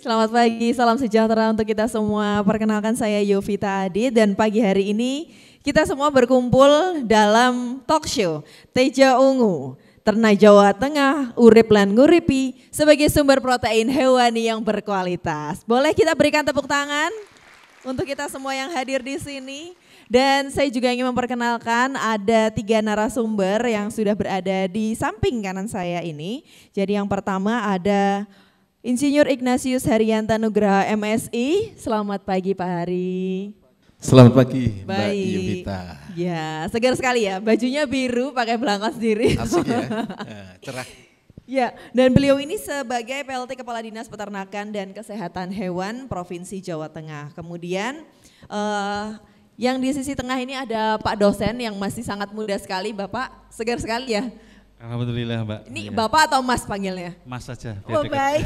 Selamat pagi, salam sejahtera untuk kita semua. Perkenalkan saya Yovita Adi dan pagi hari ini kita semua berkumpul dalam talk show Teja Ungu, Ternak Jawa Tengah, urip lan nguripi sebagai sumber protein hewani yang berkualitas. Boleh kita berikan tepuk tangan untuk kita semua yang hadir di sini. Dan saya juga ingin memperkenalkan ada 3 narasumber yang sudah berada di samping kanan saya ini. Jadi yang pertama ada Insinyur Ignatius Haryanto Nugraha MSI. Selamat pagi Pak Hari. Selamat pagi Mbak Baik. Yovita. Ya, segar sekali ya. Bajunya biru pakai belangkon sendiri. Asik ya, cerah. Ya, dan beliau ini sebagai PLT Kepala Dinas Peternakan dan Kesehatan Hewan Provinsi Jawa Tengah. Kemudian yang di sisi tengah ini ada Pak dosen yang masih sangat muda sekali, Bapak segar sekali ya. Alhamdulillah Mbak. Ini Ya. Bapak atau Mas panggilnya? Mas saja. Oh baik.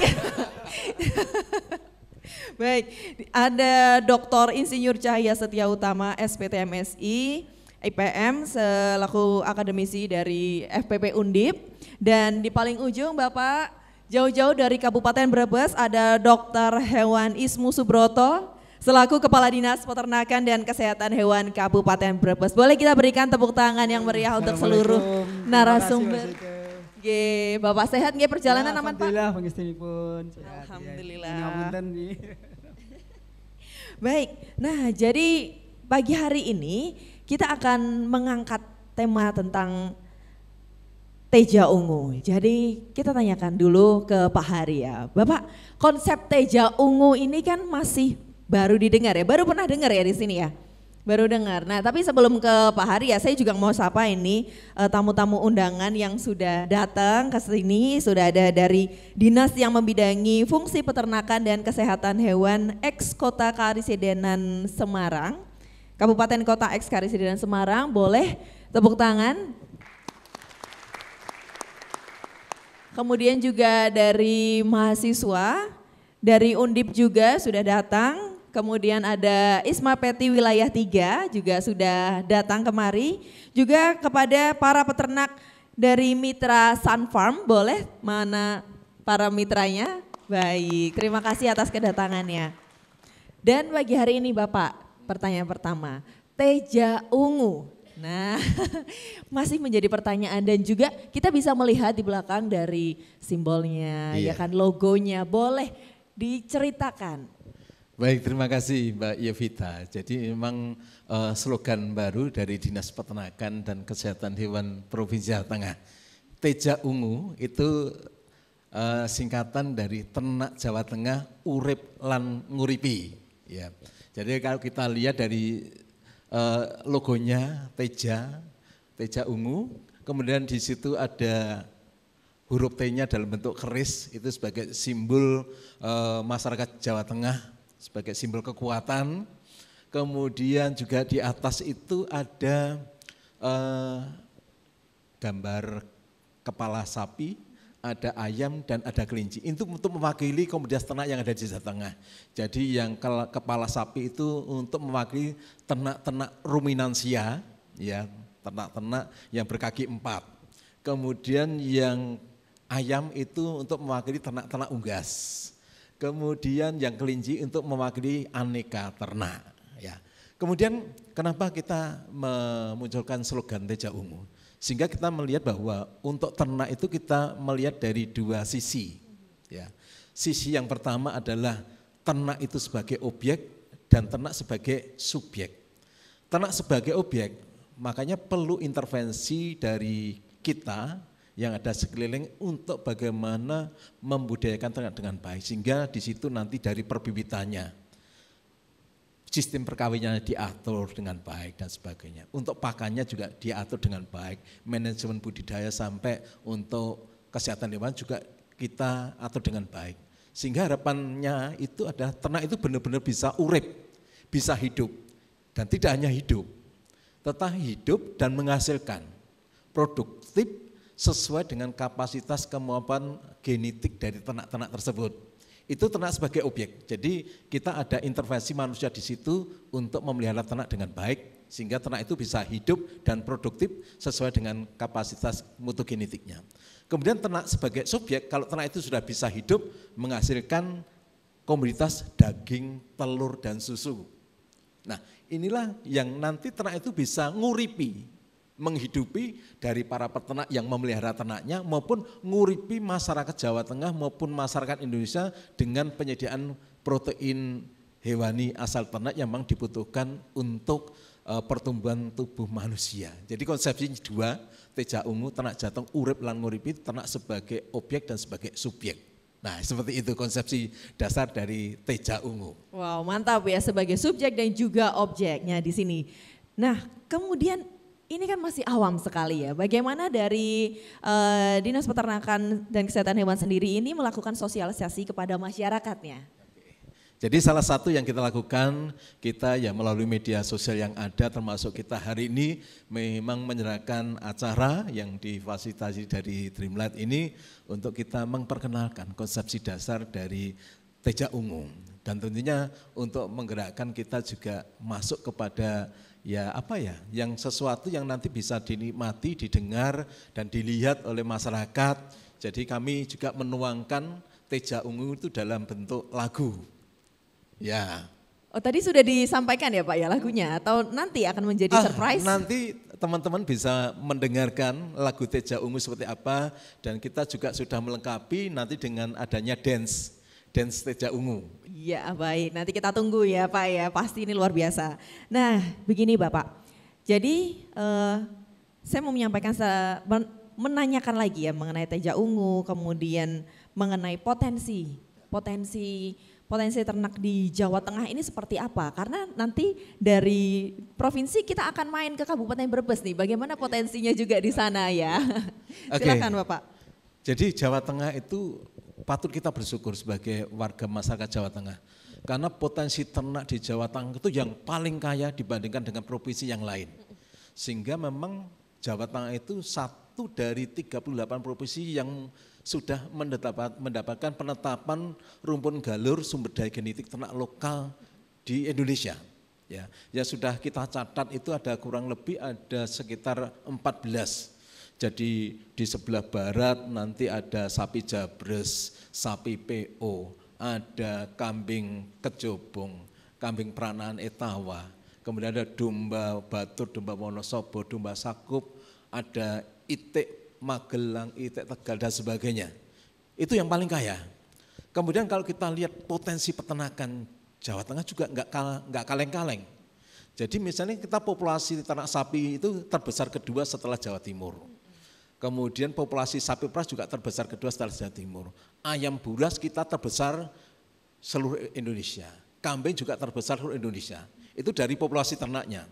Baik, ada Dr. Insinyur Cahya Setia Utama SPT MSI, IPM selaku akademisi dari FPP Undip. Dan di paling ujung Bapak jauh-jauh dari Kabupaten Brebes ada Dr. Hewan Ismu Subroto selaku Kepala Dinas Peternakan dan Kesehatan Hewan Kabupaten Brebes. Boleh kita berikan tepuk tangan yang meriah untuk seluruh narasumber. Oke, Bapak sehat nggih perjalanan aman Pak? Alhamdulillah pangestunipun sehat. Alhamdulillah. Ngapunten nih. Baik, nah jadi pagi hari ini kita akan mengangkat tema tentang Teja Ungu. Jadi kita tanyakan dulu ke Pak Hari ya. Bapak, konsep Teja Ungu ini kan masih baru didengar ya, baru pernah dengar ya di sini ya? Baru dengar. Nah tapi sebelum ke Pak Hari ya, saya juga mau sapa ini tamu-tamu undangan yang sudah datang ke sini. Sudah ada dari dinas yang membidangi fungsi peternakan dan kesehatan hewan ex Kota Karisidenan Semarang. Kabupaten Kota ex Karisidenan Semarang, boleh tepuk tangan. Kemudian juga dari mahasiswa, dari Undip juga sudah datang. Kemudian ada Isma Peti Wilayah 3 juga sudah datang kemari. Juga kepada para peternak dari Mitra Sun Farm, boleh mana para mitranya? Baik, terima kasih atas kedatangannya. Dan pagi hari ini Bapak, pertanyaan pertama, Teja Ungu. Nah, masih menjadi pertanyaan dan juga kita bisa melihat di belakang dari simbolnya, ya kan logonya. Boleh diceritakan? Baik, terima kasih Mbak Yovita. Jadi memang slogan baru dari Dinas Peternakan dan Kesehatan Hewan Provinsi Jawa Tengah. Teja Ungu itu singkatan dari Ternak Jawa Tengah urip lan nguripi. Ya. Jadi kalau kita lihat dari logonya Teja Ungu, kemudian di situ ada huruf T-nya dalam bentuk keris, itu sebagai simbol masyarakat Jawa Tengah, sebagai simbol kekuatan. Kemudian juga di atas itu ada gambar kepala sapi, ada ayam dan ada kelinci. Itu untuk mewakili komoditas ternak yang ada di Jawa Tengah. Jadi yang kepala sapi itu untuk mewakili ternak-ternak ruminansia, ya, ternak-ternak yang berkaki 4. Kemudian yang ayam itu untuk mewakili ternak-ternak unggas. Kemudian yang kelinci untuk mewakili aneka ternak. Ya. Kemudian kenapa kita memunculkan slogan Teja Ungu? Sehingga kita melihat bahwa untuk ternak itu kita melihat dari 2 sisi. Ya. Sisi yang pertama adalah ternak itu sebagai objek dan ternak sebagai subjek. Ternak sebagai objek, makanya perlu intervensi dari kita yang ada sekeliling untuk bagaimana membudayakan ternak dengan baik. Sehingga di situ nanti dari perbibitannya, sistem perkawinannya diatur dengan baik dan sebagainya. Untuk pakannya juga diatur dengan baik, manajemen budidaya sampai untuk kesehatan hewan juga kita atur dengan baik. Sehingga harapannya itu adalah ternak itu benar-benar bisa urip, bisa hidup. Dan tidak hanya hidup, tetapi hidup dan menghasilkan, produktif, sesuai dengan kapasitas kemampuan genetik dari ternak-ternak tersebut. Itu ternak sebagai objek. Jadi kita ada intervensi manusia di situ untuk memelihara ternak dengan baik, sehingga ternak itu bisa hidup dan produktif sesuai dengan kapasitas mutu genetiknya. Kemudian ternak sebagai subjek, kalau ternak itu sudah bisa hidup, menghasilkan komoditas daging, telur, dan susu. Nah, inilah yang nanti ternak itu bisa nguripi, menghidupi dari para peternak yang memelihara ternaknya maupun nguripi masyarakat Jawa Tengah maupun masyarakat Indonesia dengan penyediaan protein hewani asal ternak yang memang dibutuhkan untuk pertumbuhan tubuh manusia. Jadi konsepsinya dua, teja ungu, ternak jateng, urip lan nguripi, ternak sebagai objek dan sebagai subjek. Nah, seperti itu konsepsi dasar dari teja ungu. Wow, mantap ya, sebagai subjek dan juga objeknya di sini. Nah, kemudian ini kan masih awam sekali ya. Bagaimana dari Dinas Peternakan dan Kesehatan Hewan sendiri ini melakukan sosialisasi kepada masyarakatnya? Jadi salah satu yang kita lakukan, kita ya melalui media sosial yang ada, termasuk kita hari ini memang menyerahkan acara yang difasilitasi dari Dreamlight ini untuk kita memperkenalkan konsepsi dasar dari teja ungu. Dan tentunya untuk menggerakkan kita juga masuk kepada yang sesuatu yang nanti bisa dinikmati, didengar dan dilihat oleh masyarakat. Jadi kami juga menuangkan teja ungu itu dalam bentuk lagu. Ya. Oh, tadi sudah disampaikan ya Pak ya lagunya atau nanti akan menjadi surprise? Nanti teman-teman bisa mendengarkan lagu Teja Ungu seperti apa dan kita juga sudah melengkapi nanti dengan adanya dance Teja Ungu. Iya baik, nanti kita tunggu ya Pak ya, pasti ini luar biasa. Nah begini Bapak, jadi saya mau menanyakan lagi ya mengenai Teja Ungu, kemudian mengenai potensi ternak di Jawa Tengah ini seperti apa? Karena nanti dari provinsi kita akan main ke Kabupaten Brebes nih, bagaimana potensinya juga di sana ya. Silakan Bapak. Jadi Jawa Tengah itu patut kita bersyukur sebagai warga masyarakat Jawa Tengah. Karena potensi ternak di Jawa Tengah itu yang paling kaya dibandingkan dengan provinsi yang lain. Sehingga memang Jawa Tengah itu satu dari 38 provinsi yang sudah mendapatkan penetapan rumpun galur sumber daya genetik ternak lokal di Indonesia. Ya sudah kita catat itu ada kurang lebih ada sekitar 14. Jadi di sebelah barat nanti ada sapi Jabres, sapi PO, ada kambing Kejobong, kambing Pranaan Etawa, kemudian ada domba Batur, domba Wonosobo, domba Sakup, ada itik Magelang, itik Tegal dan sebagainya. Itu yang paling kaya. Kemudian kalau kita lihat potensi peternakan Jawa Tengah juga enggak kaleng-kaleng. Jadi misalnya kita populasi ternak sapi itu terbesar kedua setelah Jawa Timur. Kemudian populasi sapi perah juga terbesar kedua setelah Jawa Timur. Ayam buras kita terbesar seluruh Indonesia. Kambing juga terbesar seluruh Indonesia. Itu dari populasi ternaknya.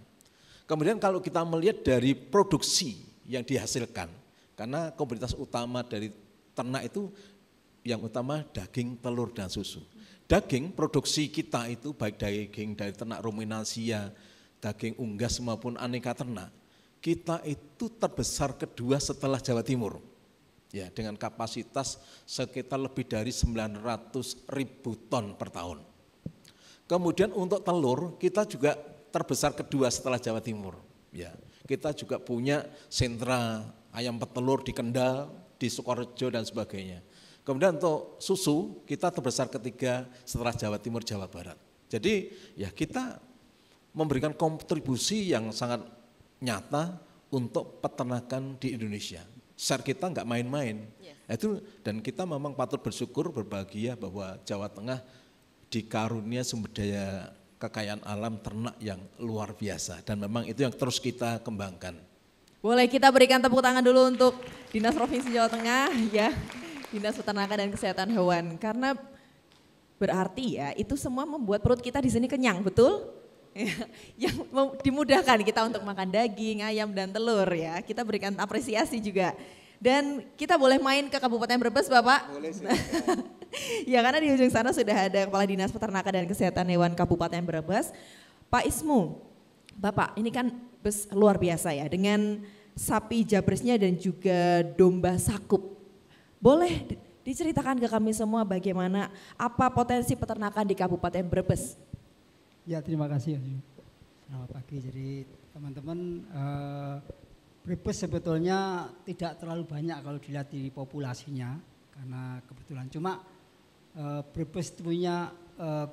Kemudian kalau kita melihat dari produksi yang dihasilkan, karena komoditas utama dari ternak itu yang utama daging, telur, dan susu. Daging produksi kita itu baik daging dari ternak ruminansia, daging unggas maupun aneka ternak, kita itu terbesar kedua setelah Jawa Timur. Ya, dengan kapasitas sekitar lebih dari 900.000 ton per tahun. Kemudian untuk telur kita juga terbesar kedua setelah Jawa Timur. Ya, kita juga punya sentra ayam petelur di Kendal, di Sukorejo dan sebagainya. Kemudian untuk susu kita terbesar ketiga setelah Jawa Timur, Jawa Barat. Jadi ya kita memberikan kontribusi yang sangat nyata untuk peternakan di Indonesia. Share kita enggak main-main. Itu dan kita memang patut bersyukur, berbahagia bahwa Jawa Tengah dikarunia sumber daya kekayaan alam ternak yang luar biasa dan memang itu yang terus kita kembangkan. Boleh kita berikan tepuk tangan dulu untuk Dinas Provinsi Jawa Tengah ya, Dinas Peternakan dan Kesehatan Hewan. Karena berarti ya itu semua membuat perut kita di sini kenyang, betul? Yang dimudahkan kita untuk makan daging, ayam dan telur ya. Kita berikan apresiasi juga. Dan kita boleh main ke Kabupaten Brebes Bapak? Boleh sih. Ya karena di ujung sana sudah ada Kepala Dinas Peternakan dan Kesehatan Hewan Kabupaten Brebes. Pak Ismu, Bapak ini kan luar biasa ya dengan sapi Jabresnya dan juga domba Sakup. Boleh diceritakan ke kami semua bagaimana apa potensi peternakan di Kabupaten Brebes? Ya terima kasih. Selamat pagi. Jadi teman-teman Brebes sebetulnya tidak terlalu banyak kalau dilihat di populasinya karena kebetulan cuma Brebes punya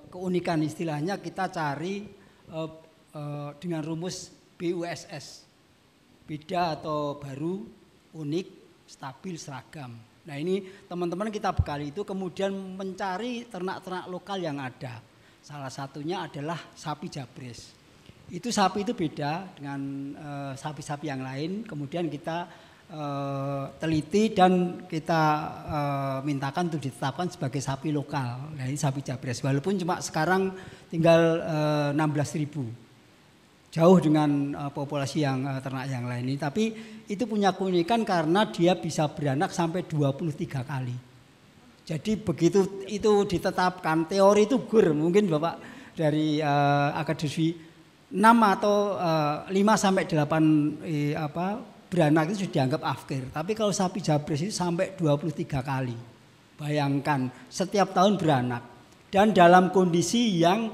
keunikan, istilahnya kita cari dengan rumus BUSS, beda atau baru, unik, stabil, seragam. Nah ini teman-teman kita bekali itu kemudian mencari ternak-ternak lokal yang ada. Salah satunya adalah sapi Jabres. Itu sapi itu beda dengan sapi-sapi yang lain. Kemudian kita teliti dan kita mintakan untuk ditetapkan sebagai sapi lokal. Nah ini sapi Jabres. Walaupun cuma sekarang tinggal 16.000. Jauh dengan populasi yang ternak yang lain ini. Tapi itu punya keunikan karena dia bisa beranak sampai 23 kali. Jadi begitu itu ditetapkan, teori itu mungkin Bapak dari akademisi 6 atau 5 sampai 8 beranak itu sudah dianggap afkir. Tapi kalau sapi Jabres itu sampai 23 kali. Bayangkan setiap tahun beranak. Dan dalam kondisi yang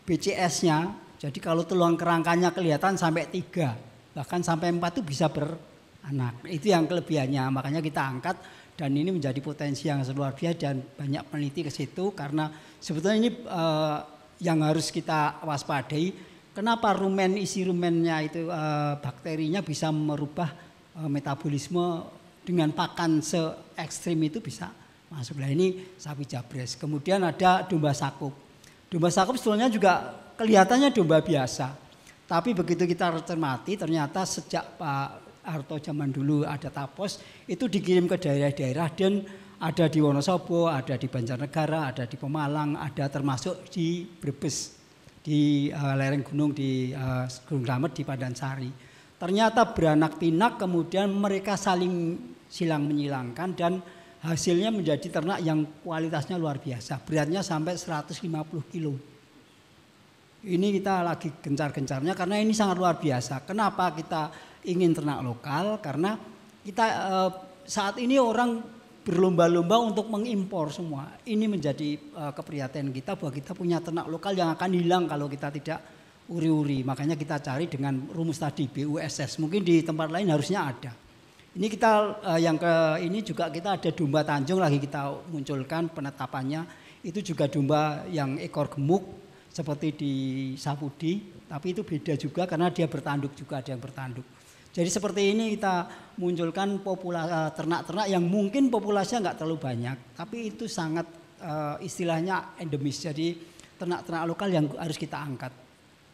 BCS-nya, jadi kalau tulang kerangkanya kelihatan sampai 3, bahkan sampai 4 itu bisa beranak. Itu yang kelebihannya, makanya kita angkat. Dan ini menjadi potensi yang luar biasa dan banyak peneliti ke situ karena sebetulnya ini yang harus kita waspadai. Kenapa isi rumennya itu bakterinya bisa merubah metabolisme dengan pakan se-ekstrim itu bisa masuk. Nah ini sapi Jabres. Kemudian ada domba sakup. Domba sakup sebetulnya juga kelihatannya domba biasa. Tapi begitu kita cermati ternyata sejak Pak Harto zaman dulu ada Tapos itu dikirim ke daerah-daerah dan ada di Wonosobo, ada di Banjarnegara, ada di Pemalang, ada termasuk di Brebes, di lereng gunung di Gunung Slamet di Padansari. Ternyata beranak pinak kemudian mereka saling silang menyilangkan dan hasilnya menjadi ternak yang kualitasnya luar biasa, beratnya sampai 150 kilo. Ini kita lagi gencar-gencarnya karena ini sangat luar biasa. Kenapa kita ingin ternak lokal? Karena kita saat ini orang berlomba-lomba untuk mengimpor semua. Ini menjadi keprihatinan kita bahwa kita punya ternak lokal yang akan hilang kalau kita tidak uri-uri. Makanya kita cari dengan rumus tadi BUSS. Mungkin di tempat lain harusnya ada. Ini kita ini juga kita ada domba Tanjung lagi kita munculkan penetapannya. Itu juga domba yang ekor gemuk seperti di Sapudi, tapi itu beda juga karena dia bertanduk juga, ada yang bertanduk. Jadi seperti ini kita munculkan ternak-ternak yang mungkin populasinya nggak terlalu banyak, tapi itu sangat istilahnya endemis. Jadi ternak-ternak lokal yang harus kita angkat.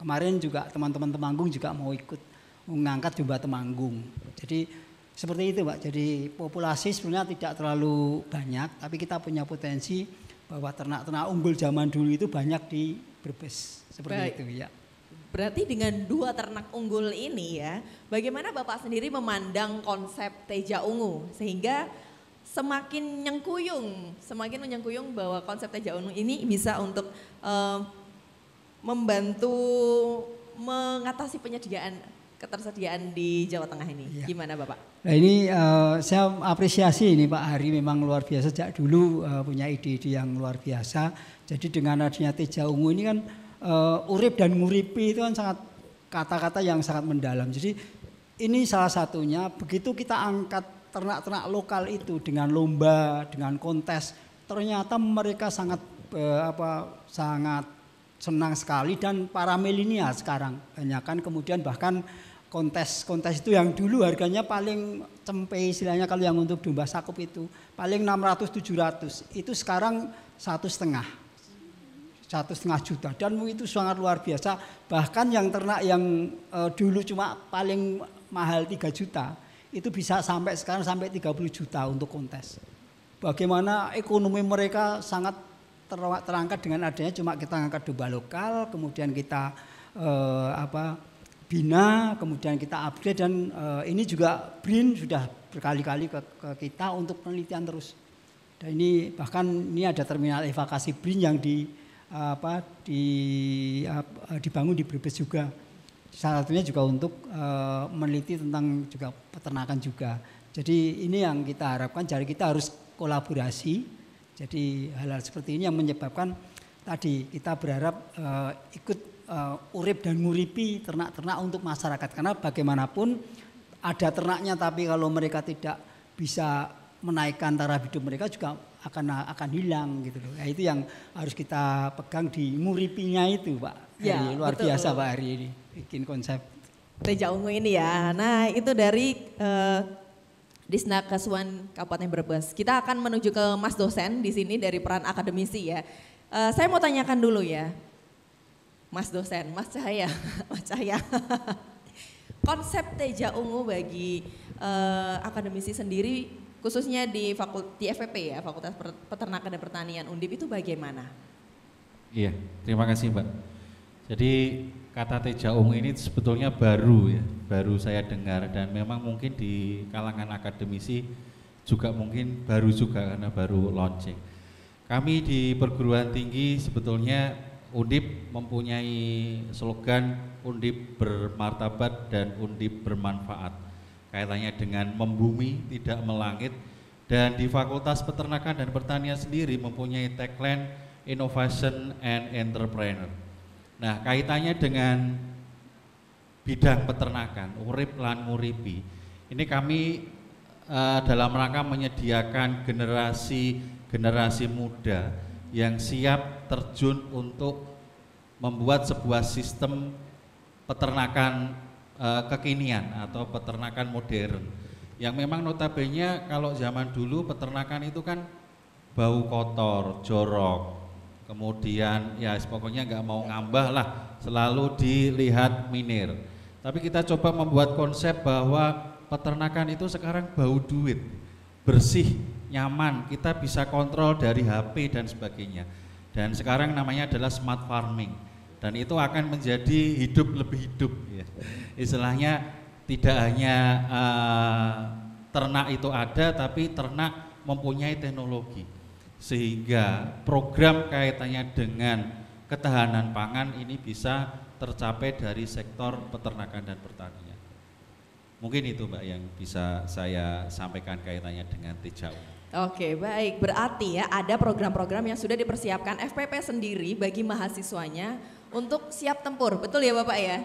Kemarin juga teman-teman Temanggung juga mau ikut mengangkat domba Temanggung. Jadi seperti itu Pak. Jadi populasi sebenarnya tidak terlalu banyak, tapi kita punya potensi bahwa ternak-ternak unggul zaman dulu itu banyak di Brebes. Seperti Baik. itu ya. Berarti dengan 2 ternak unggul ini ya, bagaimana Bapak sendiri memandang konsep Teja Ungu sehingga semakin menyengkuyung bahwa konsep Teja Ungu ini bisa untuk membantu mengatasi ketersediaan di Jawa Tengah ini. Ya. Gimana Bapak? Nah ini saya apresiasi ini Pak Hari memang luar biasa sejak dulu punya ide-ide yang luar biasa. Jadi dengan adanya Teja Ungu ini kan urip dan nguripi itu kan sangat kata-kata yang sangat mendalam. Jadi ini salah satunya begitu kita angkat ternak-ternak lokal itu dengan lomba, dengan kontes, ternyata mereka sangat sangat senang sekali dan para milenial sekarang banyakan kemudian bahkan kontes itu yang dulu harganya paling cempe istilahnya kalau yang untuk domba sakup itu paling 600-700 itu sekarang 1,5 juta dan itu sangat luar biasa. Bahkan yang ternak yang dulu cuma paling mahal 3 juta itu bisa sampai sekarang sampai 30 juta untuk kontes. Bagaimana ekonomi mereka sangat terangkat dengan adanya cuma kita angkat domba lokal, kemudian kita bina, kemudian kita upgrade dan ini juga BRIN sudah berkali-kali ke kita untuk penelitian terus. Dan ini bahkan ini ada terminal evakuasi BRIN yang dibangun di Brebes juga. Salah satunya juga untuk meneliti tentang juga peternakan juga. Jadi ini yang kita harapkan, jadi kita harus kolaborasi. Jadi hal-hal seperti ini yang menyebabkan tadi kita berharap ikut urip dan nguripi ternak-ternak untuk masyarakat. Karena bagaimanapun ada ternaknya tapi kalau mereka tidak bisa menaikkan taraf hidup mereka juga akan hilang gitu loh. Nah, itu yang harus kita pegang di Muripinya itu, Pak. Ya, luar betul. biasa Pak Hari ini bikin konsep Teja Ungu ini ya. Nah itu dari Disnakeswan Kabupaten Brebes. Kita akan menuju ke Mas dosen di sini dari peran akademisi ya. Saya mau tanyakan dulu ya, Mas dosen, Mas Cahaya, Mas Cahaya. Konsep Teja Ungu bagi akademisi sendiri, khususnya di FPP ya, Fakultas Peternakan dan Pertanian Undip itu bagaimana? Iya, terima kasih Mbak. Jadi kata Teja Ungu ini sebetulnya baru ya, baru saya dengar dan memang mungkin di kalangan akademisi juga mungkin baru juga karena baru launching. Kami di perguruan tinggi sebetulnya Undip mempunyai slogan Undip bermartabat dan Undip bermanfaat. Kaitannya dengan membumi tidak melangit, dan di Fakultas Peternakan dan Pertanian sendiri mempunyai tagline Innovation and Entrepreneur. Nah, kaitannya dengan bidang peternakan, urip lan nguripi. Ini kami dalam rangka menyediakan generasi muda yang siap terjun untuk membuat sebuah sistem peternakan kekinian atau peternakan modern. Yang memang notabene kalau zaman dulu peternakan itu kan bau kotor, jorok, kemudian ya pokoknya nggak mau ngambah lah, selalu dilihat minir. Tapi kita coba membuat konsep bahwa peternakan itu sekarang bau duit, bersih, nyaman, kita bisa kontrol dari HP dan sebagainya. Dan sekarang namanya adalah smart farming, dan itu akan menjadi hidup lebih hidup ya. Istilahnya tidak hanya ternak itu ada, tapi ternak mempunyai teknologi, sehingga program kaitannya dengan ketahanan pangan ini bisa tercapai dari sektor peternakan dan pertanian. Mungkin itu Mbak yang bisa saya sampaikan kaitannya dengan Teja Ungu. Oke, baik. Berarti ya ada program-program yang sudah dipersiapkan FPP sendiri bagi mahasiswanya untuk siap tempur. Betul ya Bapak ya?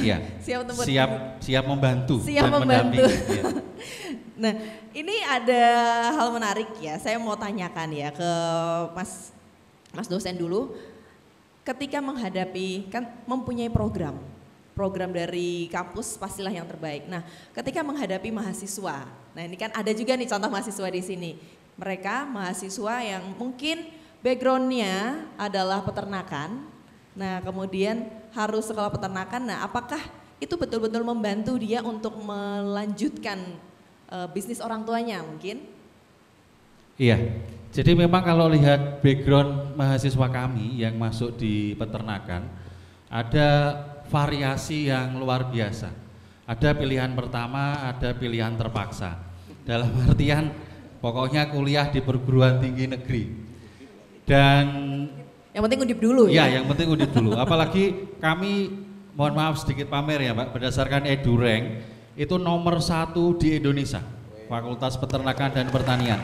Iya. siap membantu. Siap dan membantu. Ya. Nah, ini ada hal menarik ya. Saya mau tanyakan ya ke Mas dosen dulu. Ketika menghadapi, kan mempunyai program dari kampus pastilah yang terbaik. Nah, ketika menghadapi mahasiswa, nah ini kan ada juga nih contoh mahasiswa di sini. Mereka mahasiswa yang mungkin backgroundnya adalah peternakan. Nah, kemudian harus sekolah peternakan. Nah, apakah itu betul-betul membantu dia untuk melanjutkan bisnis orang tuanya mungkin? Iya. Jadi memang kalau lihat background mahasiswa kami yang masuk di peternakan, ada variasi yang luar biasa. Ada pilihan pertama, ada pilihan terpaksa. Dalam artian pokoknya kuliah di perguruan tinggi negeri. Dan yang penting undip dulu ya? Iya, yang penting undip dulu. Apalagi kami, mohon maaf sedikit pamer ya Mbak, berdasarkan EduRank itu nomor 1 di Indonesia, Fakultas Peternakan dan Pertanian.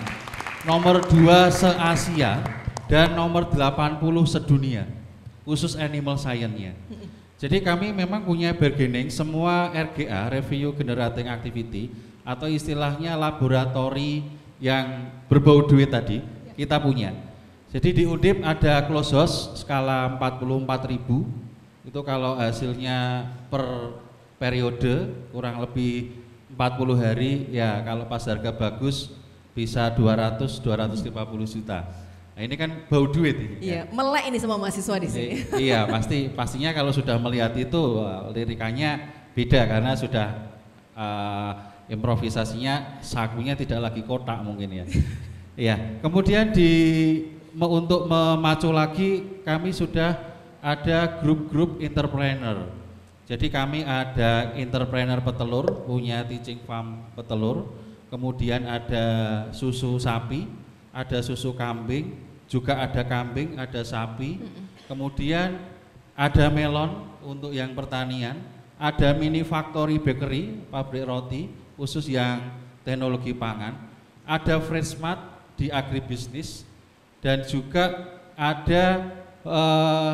Nomor 2 se-Asia dan nomor 80 sedunia, khusus animal science-nya. Jadi kami memang punya bargaining semua RGA, Review Generating Activity, atau istilahnya laboratori yang berbau duit tadi, kita punya. Jadi di Undip ada close house skala 44.000, itu kalau hasilnya per periode kurang lebih 40 hari, ya kalau pas harga bagus bisa 200-250 juta. Nah ini kan bau duit ini. Iya, ya. melek ini semua mahasiswa di sini. Iya, pastinya kalau sudah melihat itu lirikannya beda karena sudah improvisasinya sakunya tidak lagi kotak mungkin ya. Iya, kemudian untuk memacu lagi kami sudah ada grup-grup entrepreneur. Jadi kami ada entrepreneur petelur, punya teaching farm petelur, kemudian ada susu sapi, ada susu kambing, juga ada kambing, ada sapi, kemudian ada melon untuk yang pertanian, ada mini factory bakery, pabrik roti khusus yang teknologi pangan, ada fresh mart di agribisnis, dan juga ada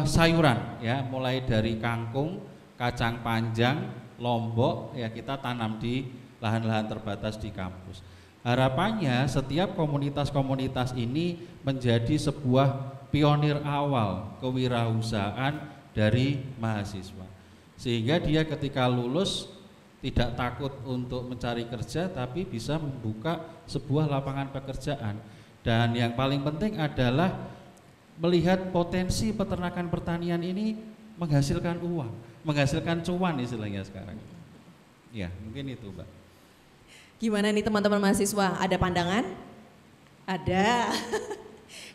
sayuran ya, mulai dari kangkung, kacang panjang, lombok ya kita tanam di lahan-lahan terbatas di kampus. Harapannya setiap komunitas-komunitas ini menjadi sebuah pionir awal kewirausahaan dari mahasiswa. Sehingga dia ketika lulus tidak takut untuk mencari kerja, tapi bisa membuka sebuah lapangan pekerjaan. Dan yang paling penting adalah melihat potensi peternakan pertanian ini menghasilkan uang, menghasilkan cuan istilahnya sekarang. Ya, mungkin itu, Mbak. Gimana nih teman-teman mahasiswa, ada pandangan? Ada.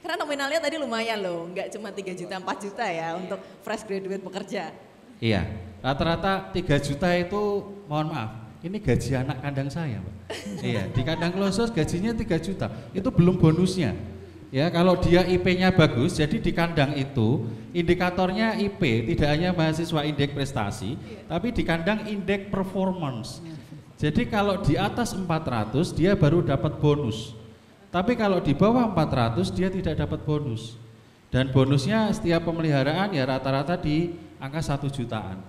Karena nominalnya tadi lumayan loh, nggak cuma 3 juta, 4 juta ya untuk fresh graduate bekerja. Iya, rata-rata 3 juta itu, mohon maaf, ini gaji anak kandang saya, Pak. Iya, di kandang Klosos gajinya 3 juta, itu belum bonusnya. Ya, kalau dia IP-nya bagus, jadi di kandang itu indikatornya IP, tidak hanya mahasiswa indeks prestasi, tapi di kandang indeks performance. Jadi kalau di atas 400 dia baru dapat bonus. Tapi kalau di bawah 400 dia tidak dapat bonus. Dan bonusnya setiap pemeliharaan ya rata-rata di angka 1 jutaan.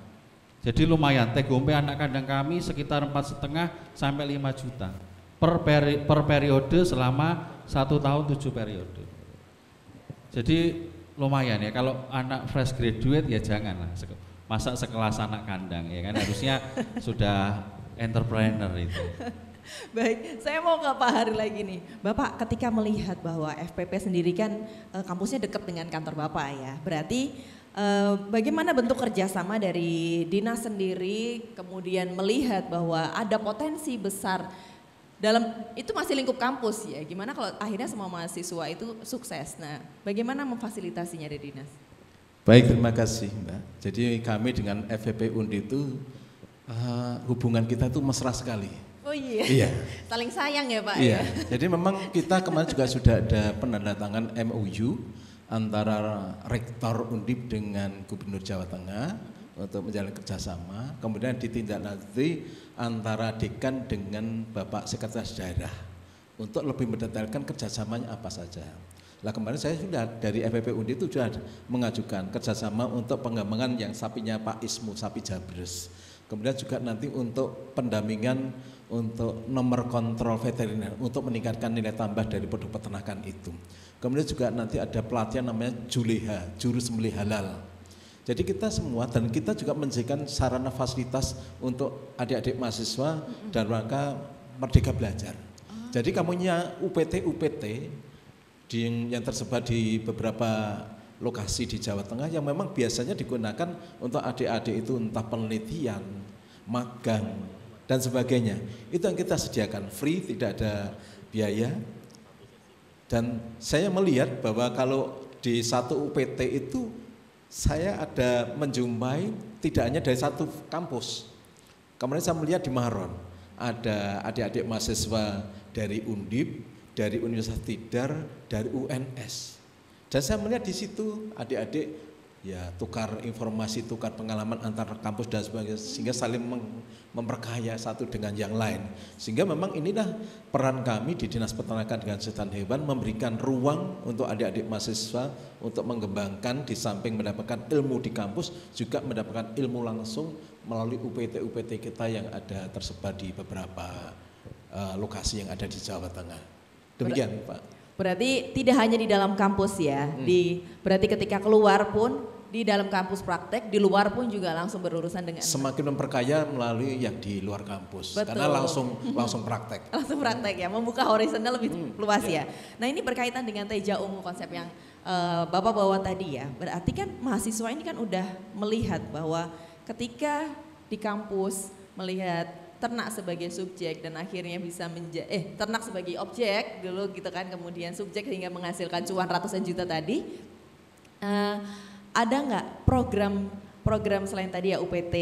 Jadi lumayan, TGOP anak kandang kami sekitar 4,5 sampai 5 juta per periode selama 1 tahun 7 periode. Jadi lumayan ya, kalau anak fresh graduate ya janganlah masa sekelas anak kandang ya kan, harusnya sudah entrepreneur itu. Baik, saya mau ke Pak Hari lagi nih. Bapak ketika melihat bahwa FPP sendiri kan kampusnya dekat dengan kantor Bapak ya, berarti bagaimana bentuk kerjasama dari dinas sendiri kemudian melihat bahwa ada potensi besar dalam, itu masih lingkup kampus ya, gimana kalau akhirnya semua mahasiswa itu sukses, nah bagaimana memfasilitasinya dari dinas? Baik, terima kasih Mbak. Jadi kami dengan FPP Undi itu hubungan kita itu mesra sekali. Oh iya. Iya. Saling sayang ya Pak. Iya. Ya? Jadi memang kita kemarin juga sudah ada penandatangan MOU antara Rektor Undip dengan Gubernur Jawa Tengah untuk menjalin kerjasama. Kemudian ditindaklanjuti antara dekan dengan Bapak Sekretaris Daerah untuk lebih mendetailkan kerjasamanya apa saja. Lah kemarin saya sudah dari FPP Undi itu sudah mengajukan kerjasama untuk pengembangan yang sapinya Pak Ismu, sapi Jabres. Kemudian juga nanti untuk pendampingan untuk nomor kontrol veteriner untuk meningkatkan nilai tambah dari produk peternakan itu. Kemudian juga nanti ada pelatihan namanya Juleha, juru sembelih halal. Jadi kita semua dan kita juga menjadikan sarana fasilitas untuk adik-adik mahasiswa dan rangka merdeka belajar. Jadi kamunya UPT yang tersebar di beberapa lokasi di Jawa Tengah yang memang biasanya digunakan untuk adik-adik itu entah penelitian, magang dan sebagainya. Itu yang kita sediakan free, tidak ada biaya. Dan saya melihat bahwa kalau di satu UPT itu saya ada menjumpai tidak hanya dari satu kampus. Kemarin saya melihat di Maron ada adik-adik mahasiswa dari Undip, dari Universitas Tidar, dari UNS. Dan saya melihat di situ adik-adik ya tukar informasi, tukar pengalaman antar kampus dan sebagainya, sehingga saling memperkaya satu dengan yang lain. Sehingga memang inilah peran kami di Dinas Peternakan dan Kesehatan Hewan, memberikan ruang untuk adik-adik mahasiswa untuk mengembangkan di samping mendapatkan ilmu di kampus, juga mendapatkan ilmu langsung melalui UPT kita yang ada tersebar di beberapa lokasi yang ada di Jawa Tengah. Demikian Pak. Berarti tidak hanya di dalam kampus ya, berarti ketika keluar pun di dalam kampus praktek, di luar pun juga langsung berurusan dengan. Semakin memperkaya melalui yang di luar kampus. Betul. Karena langsung praktek. Langsung praktek ya, membuka horizonnya lebih luas ya. Nah ini berkaitan dengan Teja Ungu, konsep yang Bapak bawa tadi ya. Berarti kan mahasiswa ini kan udah melihat bahwa ketika di kampus melihat ternak sebagai subjek dan akhirnya bisa ternak sebagai objek dulu gitu kan, kemudian subjek hingga menghasilkan cuan ratusan juta tadi. Ada nggak program selain tadi ya UPT,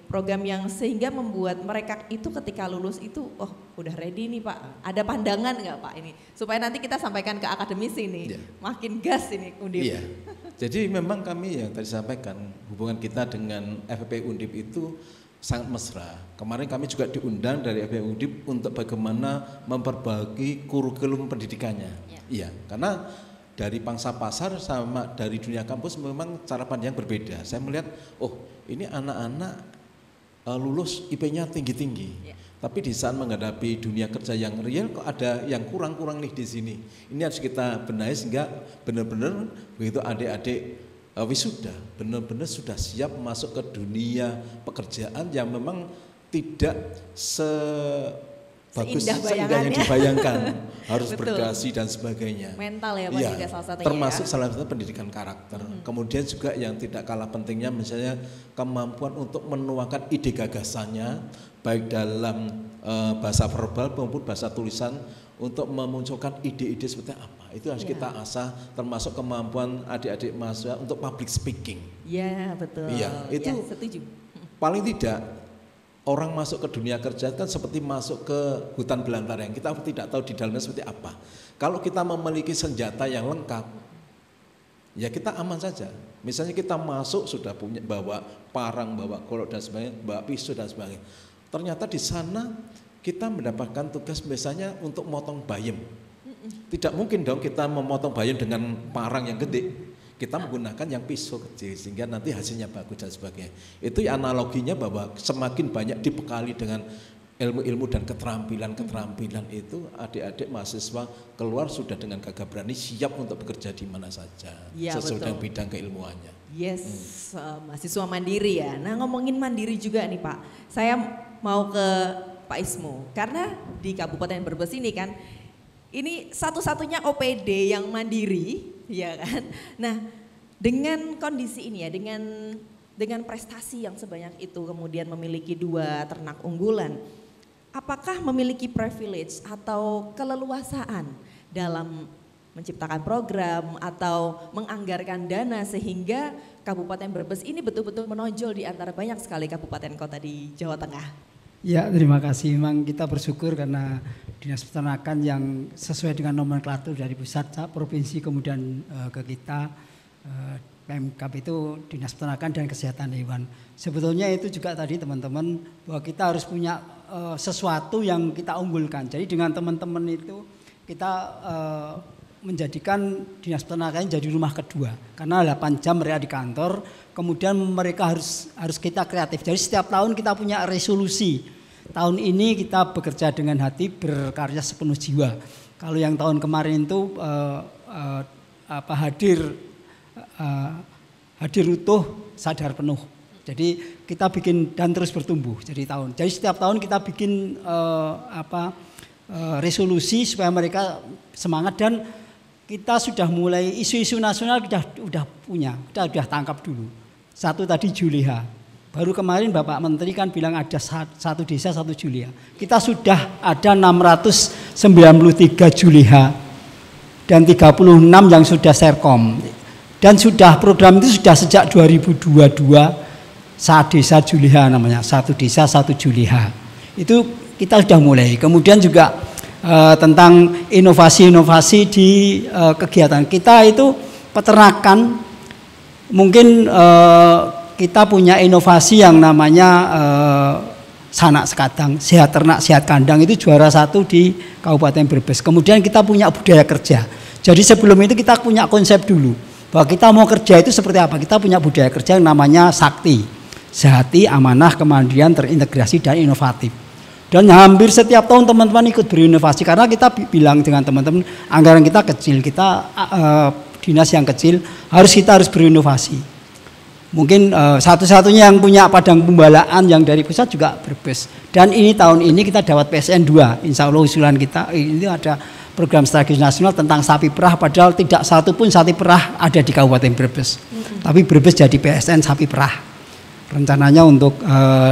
program yang sehingga membuat mereka itu ketika lulus itu udah ready nih Pak, ada pandangan nggak Pak ini supaya nanti kita sampaikan ke akademisi nih, makin gas ini Undip. Iya. Jadi memang kami yang tadi sampaikan hubungan kita dengan FPP Undip itu sangat mesra. Kemarin kami juga diundang dari FPP Undip untuk bagaimana memperbaiki kurikulum pendidikannya. Iya, karena dari pangsa pasar sama dari dunia kampus memang cara pandang berbeda. Saya melihat, ini anak-anak lulus IP-nya tinggi-tinggi. Tapi di saat menghadapi dunia kerja yang real kok ada yang kurang-kurang nih di sini. Ini harus kita benahi sehingga benar-benar begitu adik-adik wisuda benar-benar sudah siap masuk ke dunia pekerjaan yang memang tidak bagus seindah yang dibayangkan, harus berdasi dan sebagainya. Mental ya Pak juga salah satunya. Termasuk salah satu pendidikan karakter. Kemudian juga yang tidak kalah pentingnya misalnya kemampuan untuk menuangkan ide gagasannya baik dalam bahasa verbal maupun bahasa tulisan untuk memunculkan ide-ide seperti apa. Itu harus kita asah, termasuk kemampuan adik-adik mahasiswa untuk public speaking. Iya, betul. Iya, itu setuju. Paling tidak orang masuk ke dunia kerja kan seperti masuk ke hutan belantara yang kita tidak tahu di dalamnya seperti apa. Kalau kita memiliki senjata yang lengkap, ya kita aman saja. Misalnya kita masuk sudah punya bawa parang, bawa golok dan sebagainya, bawa pisau dan sebagainya. Ternyata di sana kita mendapatkan tugas biasanya untuk motong bayam. Tidak mungkin dong kita memotong bayam dengan parang yang gede. Kita menggunakan yang pisau kecil sehingga nanti hasilnya bagus dan sebagainya. Itu analoginya bahwa semakin banyak dibekali dengan ilmu-ilmu dan keterampilan itu adik-adik mahasiswa keluar sudah dengan gagah berani siap untuk bekerja di mana saja sesuai dengan bidang keilmuannya. Yes, mahasiswa mandiri ya. Nah ngomongin mandiri juga nih Pak, saya mau ke Pak Ismu karena di Kabupaten Brebes ini kan ini satu-satunya OPD yang mandiri, ya kan? Nah, dengan kondisi ini ya, dengan prestasi yang sebanyak itu, kemudian memiliki 2 ternak unggulan, apakah memiliki privilege atau keleluasaan dalam menciptakan program atau menganggarkan dana sehingga Kabupaten Brebes ini betul-betul menonjol di antara banyak sekali kabupaten kota di Jawa Tengah? Ya, terima kasih. Memang kita bersyukur karena Dinas Peternakan yang sesuai dengan nomenklatur dari pusat, provinsi, kemudian ke kita, PMKP itu Dinas Peternakan dan Kesehatan Hewan. Sebetulnya itu juga tadi teman-teman bahwa kita harus punya sesuatu yang kita unggulkan. Jadi dengan teman-teman itu kita menjadikan Dinas Peternakan jadi rumah kedua. Karena 8 jam mereka di kantor, kemudian mereka harus kita kreatif. Jadi setiap tahun kita punya resolusi. Tahun ini kita bekerja dengan hati, berkarya sepenuh jiwa. Kalau yang tahun kemarin itu hadir utuh, sadar penuh. Jadi kita bikin dan terus bertumbuh. Jadi setiap tahun kita bikin resolusi supaya mereka semangat dan kita sudah mulai isu-isu nasional kita udah tangkap dulu. Satu tadi Juleha. Baru kemarin Bapak Menteri kan bilang ada 1 desa 1 Juleha. Kita sudah ada 693 Juleha dan 36 yang sudah Serkom. Dan sudah program itu sudah sejak 2022 Saat Desa Juleha namanya, 1 desa 1 Juleha. Itu kita sudah mulai. Kemudian juga tentang inovasi-inovasi di kegiatan kita itu peternakan. Mungkin kita punya inovasi yang namanya sanak sekadang, sehat ternak sehat kandang, itu juara 1 di Kabupaten Brebes. Kemudian kita punya budaya kerja. Jadi sebelum itu kita punya konsep dulu bahwa kita mau kerja itu seperti apa. Kita punya budaya kerja yang namanya sakti, sehati, amanah, kemandirian, terintegrasi dan inovatif. Dan hampir setiap tahun teman-teman ikut berinovasi karena kita bilang dengan teman-teman anggaran kita kecil, kita dinas yang kecil, kita harus berinovasi. Mungkin satu-satunya yang punya padang pembalaan yang dari pusat juga Brebes. Dan tahun ini kita dapat PSN 2. Insya Allah usulan kita ini ada program strategis nasional tentang sapi perah. Padahal tidak satu pun sapi perah ada di Kabupaten Brebes. Tapi Brebes jadi PSN sapi perah. Rencananya untuk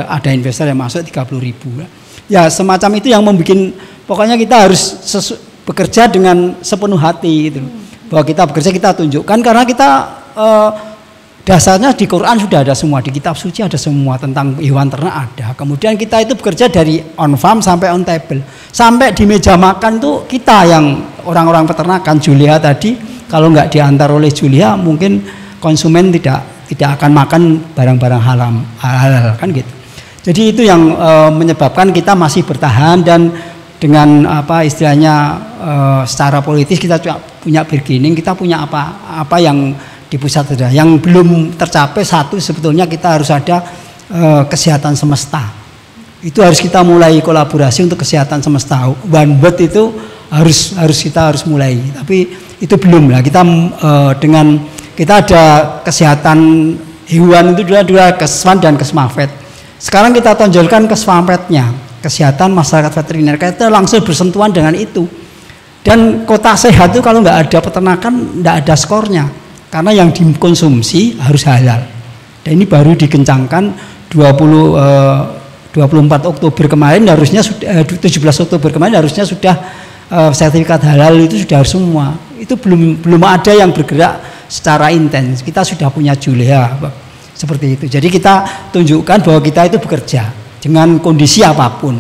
ada investor yang masuk 30.000. Ya semacam itu yang membuat pokoknya kita harus bekerja dengan sepenuh hati gitu. Bahwa kita bekerja kita tunjukkan karena kita dasarnya di Quran sudah ada semua, di kitab suci ada semua tentang hewan ternak ada. Kemudian kita itu bekerja dari on farm sampai on table. Sampai di meja makan tuh kita yang orang-orang peternakan Juleha tadi, kalau nggak diantar oleh Juleha mungkin konsumen tidak akan makan barang-barang halal kan gitu. Jadi itu yang menyebabkan kita masih bertahan dan dengan istilahnya secara politis kita punya bargaining, kita punya apa yang di pusat saja. Yang belum tercapai satu sebetulnya kita harus ada kesehatan semesta. Itu harus kita mulai kolaborasi untuk kesehatan semesta. One World itu kita harus mulai. Tapi itu belum lah. Kita dengan kita ada kesehatan hewan itu dua Keswan dan Kesmafet. Sekarang kita tonjolkan Kesmafetnya, kesehatan masyarakat veteriner. Kita langsung bersentuhan dengan itu. Dan kota sehat itu kalau nggak ada peternakan nggak ada skornya. Karena yang dikonsumsi harus halal. Dan ini baru dikencangkan 24 Oktober kemarin harusnya sudah 17 Oktober kemarin harusnya sudah sertifikat halal itu sudah semua. Itu belum ada yang bergerak secara intens. Kita sudah punya Juleha seperti itu. Jadi kita tunjukkan bahwa kita itu bekerja dengan kondisi apapun.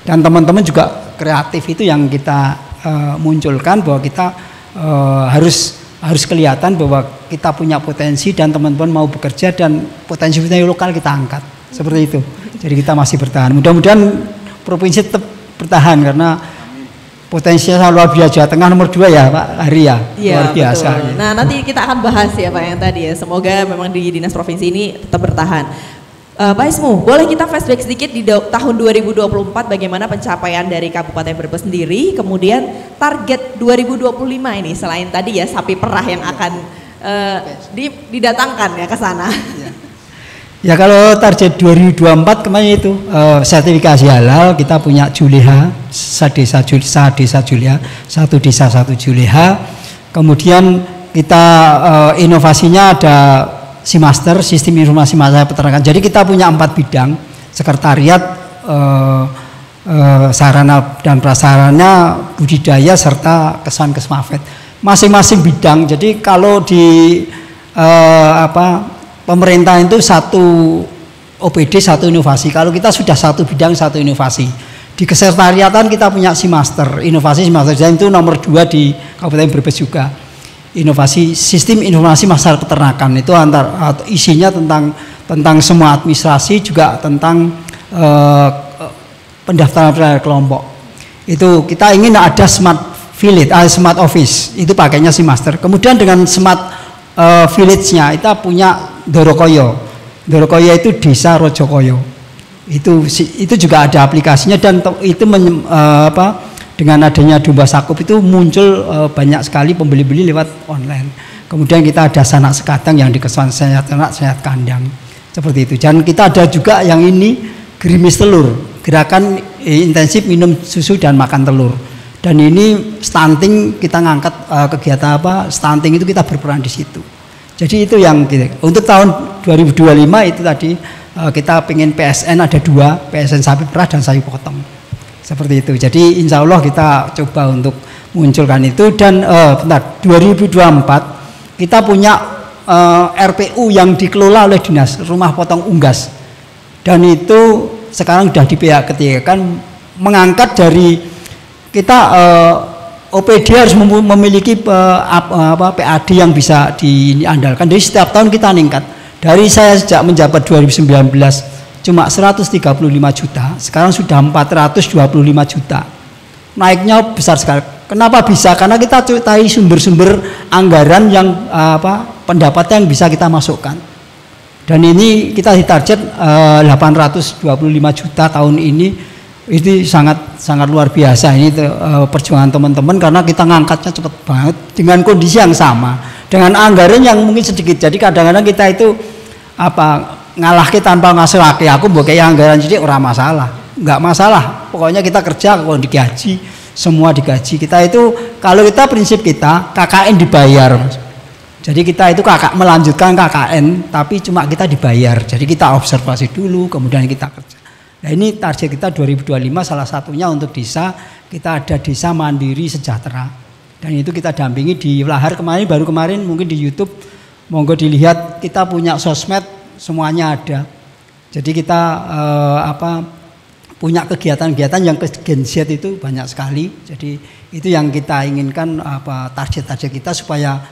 Dan teman-teman juga kreatif itu yang kita munculkan bahwa kita harus kelihatan bahwa kita punya potensi dan teman-teman mau bekerja dan potensi lokal kita angkat. Seperti itu. Jadi kita masih bertahan. Mudah-mudahan provinsi tetap bertahan karena potensinya luar biasa. Jawa Tengah nomor 2 ya Pak Hari ya. Luar biasa. Betul. Nah nanti kita akan bahas ya Pak yang tadi ya. Semoga memang di Dinas Provinsi ini tetap bertahan. Pak Ismu, boleh kita flashback sedikit di tahun 2024 bagaimana pencapaian dari Kabupaten Brebes sendiri, kemudian target 2025 ini selain tadi ya sapi perah yang akan didatangkan ya ke sana. Ya kalau target 2024 kemarin itu sertifikasi halal kita punya Juleha, desa Juleha, 1 desa 1 Juleha. Kemudian kita inovasinya ada SIMaster, sistem informasi masyarakat peternakan. Jadi kita punya 4 bidang, sekretariat, sarana dan prasarana, budidaya serta Keswan Kesmafet. Masing-masing bidang. Jadi kalau di pemerintah itu 1 OPD 1 inovasi. Kalau kita sudah 1 bidang 1 inovasi. Di kesekretariatan kita punya SIMaster, inovasi SIMaster. Dan itu nomor 2 di Kabupaten Brebes juga. Inovasi sistem informasi masyarakat peternakan itu isinya tentang semua administrasi juga tentang pendaftaran kelompok. Itu kita ingin ada smart village, smart office itu pakainya SIMaster. Kemudian dengan smart village-nya kita punya Dorokoyo. Dorokoyo itu desa Rojokoyo. Itu juga ada aplikasinya dan itu dengan adanya domba sakup itu muncul banyak sekali pembeli-beli lewat online. Kemudian kita ada sanak sekadang yang di Keswan sehat ternak sehat kandang seperti itu. Dan kita ada juga yang ini gerimis telur, gerakan intensif minum susu dan makan telur. Dan ini stunting kita ngangkat kegiatan stunting itu kita berperan di situ. Jadi itu yang untuk tahun 2025 itu tadi kita pengen PSN ada 2, PSN sapi perah dan sapi potong. Seperti itu. Jadi insya Allah kita coba untuk munculkan itu dan 2024 kita punya RPU yang dikelola oleh Dinas Rumah Potong Unggas dan itu sekarang sudah di pihak ketiga kan mengangkat dari kita OPD harus memiliki PAD yang bisa diandalkan. Jadi setiap tahun kita meningkat. Dari saya sejak menjabat 2019 cuma 135 juta, sekarang sudah 425 juta. Naiknya besar sekali. Kenapa bisa? Karena kita cari sumber-sumber anggaran yang pendapatan yang bisa kita masukkan. Dan ini kita ditarget 825 juta tahun ini. Itu sangat luar biasa ini perjuangan teman-teman karena kita ngangkatnya cepat banget dengan kondisi yang sama, dengan anggaran yang mungkin sedikit. Jadi kadang-kadang kita itu ngalahke tanpa ngasilake. Aku mbok kaya anggaran jadi ora masalah. Enggak masalah. Pokoknya kita kerja kalau digaji, semua digaji. Kita itu kalau kita prinsip kita KKN dibayar. Mas. Jadi kita itu melanjutkan KKN tapi cuma kita dibayar. Jadi kita observasi dulu kemudian kita kerja. Nah, ini target kita 2025 salah satunya untuk desa. Kita ada desa mandiri sejahtera. Dan itu kita dampingi di Lahar baru kemarin mungkin di YouTube. Monggo dilihat kita punya sosmed semuanya ada. Jadi kita punya kegiatan-kegiatan yang ke Gen Z itu banyak sekali. Jadi itu yang kita inginkan target-target kita supaya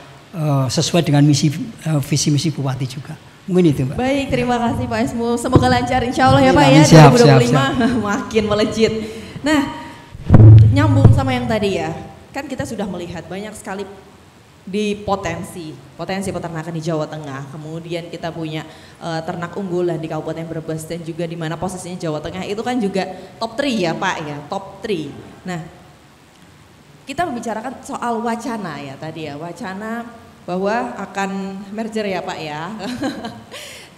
sesuai dengan visi misi Bupati juga. Mungkin itu Mbak. Baik, terima kasih Pak Ismu. Semoga lancar insya Allah ya Pak ya. Siap, 2025 siap. makin melejit. Nah, nyambung sama yang tadi ya. Kan kita sudah melihat banyak sekali di potensi peternakan di Jawa Tengah. Kemudian kita punya ternak unggulan di Kabupaten Brebes dan juga di mana posisinya Jawa Tengah itu kan juga top 3 ya Pak ya, top 3. Nah, kita membicarakan soal wacana ya tadi ya, wacana bahwa akan merger ya Pak ya.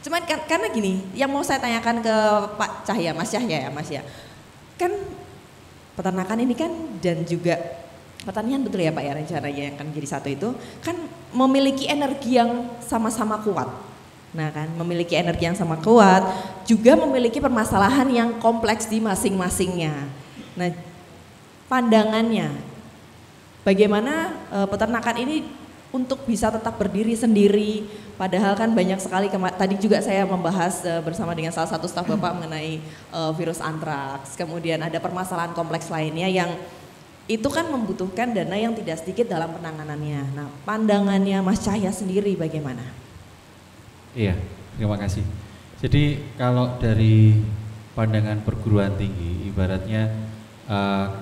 Cuman karena gini, yang mau saya tanyakan ke Pak Cahya, Mas Cahya ya Mas ya. Kan peternakan ini kan dan juga pertanian betul ya Pak ya rencananya yang akan jadi satu itu kan memiliki energi yang sama-sama kuat. Nah kan memiliki energi yang sama kuat juga memiliki permasalahan yang kompleks di masing-masingnya. Nah pandangannya bagaimana peternakan ini untuk bisa tetap berdiri sendiri padahal kan banyak sekali tadi juga saya membahas bersama dengan salah satu staf Bapak mengenai virus antraks, kemudian ada permasalahan kompleks lainnya yang itu kan membutuhkan dana yang tidak sedikit dalam penanganannya. Nah, pandangannya Mas Cahya sendiri bagaimana? Iya, terima kasih. Jadi kalau dari pandangan perguruan tinggi, ibaratnya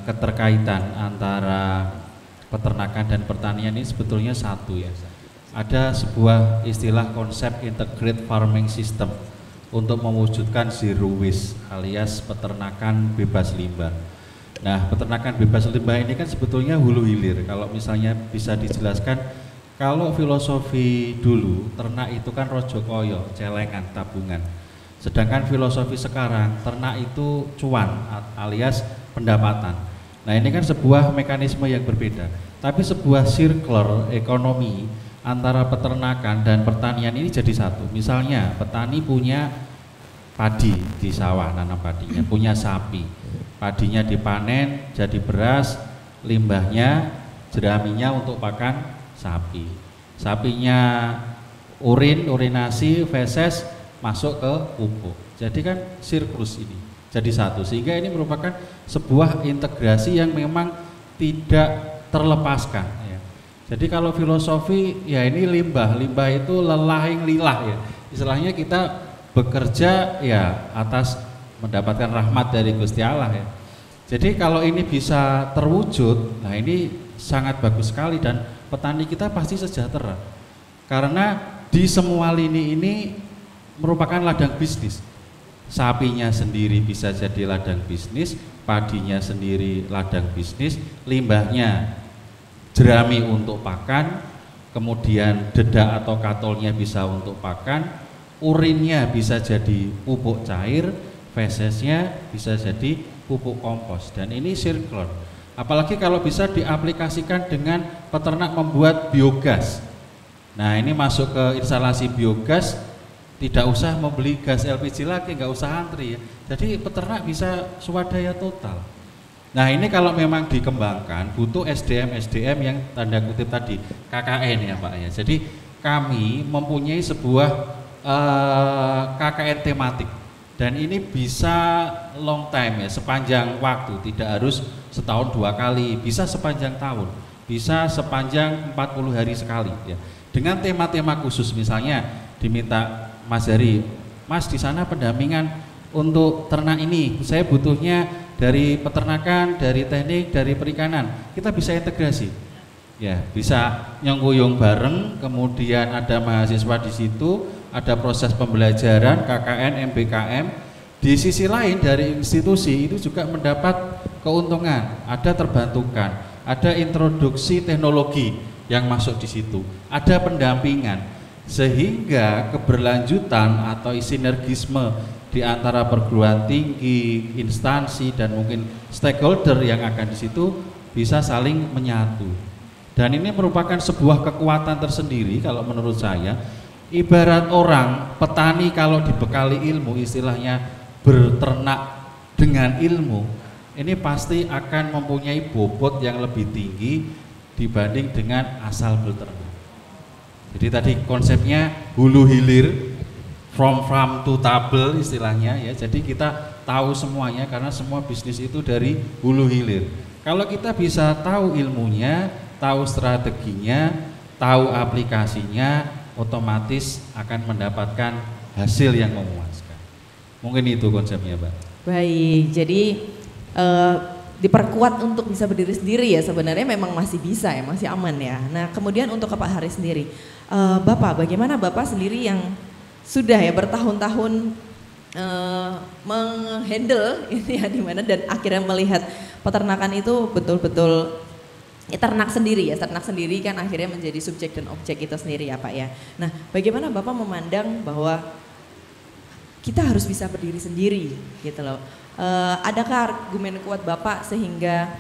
keterkaitan antara peternakan dan pertanian ini sebetulnya satu ya. Ada sebuah istilah konsep integrated farming system untuk mewujudkan zero waste alias peternakan bebas limbah. Nah, peternakan bebas limbah ini kan sebetulnya hulu hilir. Kalau misalnya bisa dijelaskan, kalau filosofi dulu ternak itu kan rojo koyo, celengan, tabungan. Sedangkan filosofi sekarang ternak itu cuan alias pendapatan. Nah, ini kan sebuah mekanisme yang berbeda. Tapi sebuah circular ekonomi antara peternakan dan pertanian ini jadi satu. Misalnya petani punya padi di sawah, nanam padinya, punya sapi. Padinya dipanen jadi beras, limbahnya, jeraminya untuk pakan sapi. Sapinya urinasi, feses masuk ke pupuk. Jadi kan siklus ini jadi satu. Sehingga ini merupakan sebuah integrasi yang memang tidak terlepaskan. Ya. Jadi kalau filosofi ya ini limbah itu lelahing lilah ya. Istilahnya kita bekerja ya atas mendapatkan rahmat dari Gusti Allah ya. Jadi kalau ini bisa terwujud, nah ini sangat bagus sekali dan petani kita pasti sejahtera. Karena di semua lini ini merupakan ladang bisnis. Sapinya sendiri bisa jadi ladang bisnis, padinya sendiri ladang bisnis, limbahnya jerami untuk pakan, kemudian dedak atau katolnya bisa untuk pakan, urinnya bisa jadi pupuk cair, fesesnya bisa jadi pupuk kompos, dan ini circular. Apalagi kalau bisa diaplikasikan dengan peternak membuat biogas. Nah ini masuk ke instalasi biogas, tidak usah membeli gas LPG lagi, nggak usah antri ya. Jadi peternak bisa swadaya total. Nah ini kalau memang dikembangkan butuh SDM yang tanda kutip tadi KKN ya Pak ya. Jadi kami mempunyai sebuah KKN tematik. Dan ini bisa long time ya, sepanjang waktu, tidak harus setahun 2 kali, bisa sepanjang tahun, bisa sepanjang 40 hari sekali ya. Dengan tema-tema khusus, misalnya diminta Mas Heri, Mas di sana pendampingan untuk ternak ini, saya butuhnya dari peternakan, dari teknik, dari perikanan, kita bisa integrasi. Ya, bisa nyengkuyung bareng, kemudian ada mahasiswa di situ, ada proses pembelajaran KKN, MBKM. Di sisi lain dari institusi itu juga mendapat keuntungan, ada terbantukan, ada introduksi teknologi yang masuk di situ, ada pendampingan, sehingga keberlanjutan atau sinergisme di antara perguruan tinggi, instansi dan mungkin stakeholder yang akan di situ bisa saling menyatu. Dan ini merupakan sebuah kekuatan tersendiri kalau menurut saya. Ibarat orang petani kalau dibekali ilmu, istilahnya berternak dengan ilmu, ini pasti akan mempunyai bobot yang lebih tinggi dibanding dengan asal berternak. Jadi tadi konsepnya hulu hilir, from farm to table istilahnya ya. Jadi kita tahu semuanya karena semua bisnis itu dari hulu hilir. Kalau kita bisa tahu ilmunya, tahu strateginya, tahu aplikasinya, otomatis akan mendapatkan hasil yang memuaskan. Mungkin itu konsepnya, Mbak. Baik, jadi diperkuat untuk bisa berdiri sendiri ya sebenarnya memang masih bisa ya, masih aman ya. Nah kemudian untuk ke Pak Hari sendiri, Bapak bagaimana Bapak sendiri yang sudah ya bertahun-tahun menghandle ini ya dimana dan akhirnya melihat peternakan itu betul-betul ya, ternak sendiri kan akhirnya menjadi subjek dan objek itu sendiri ya Pak ya. Nah bagaimana Bapak memandang bahwa kita harus bisa berdiri sendiri gitu loh. Adakah argumen kuat Bapak sehingga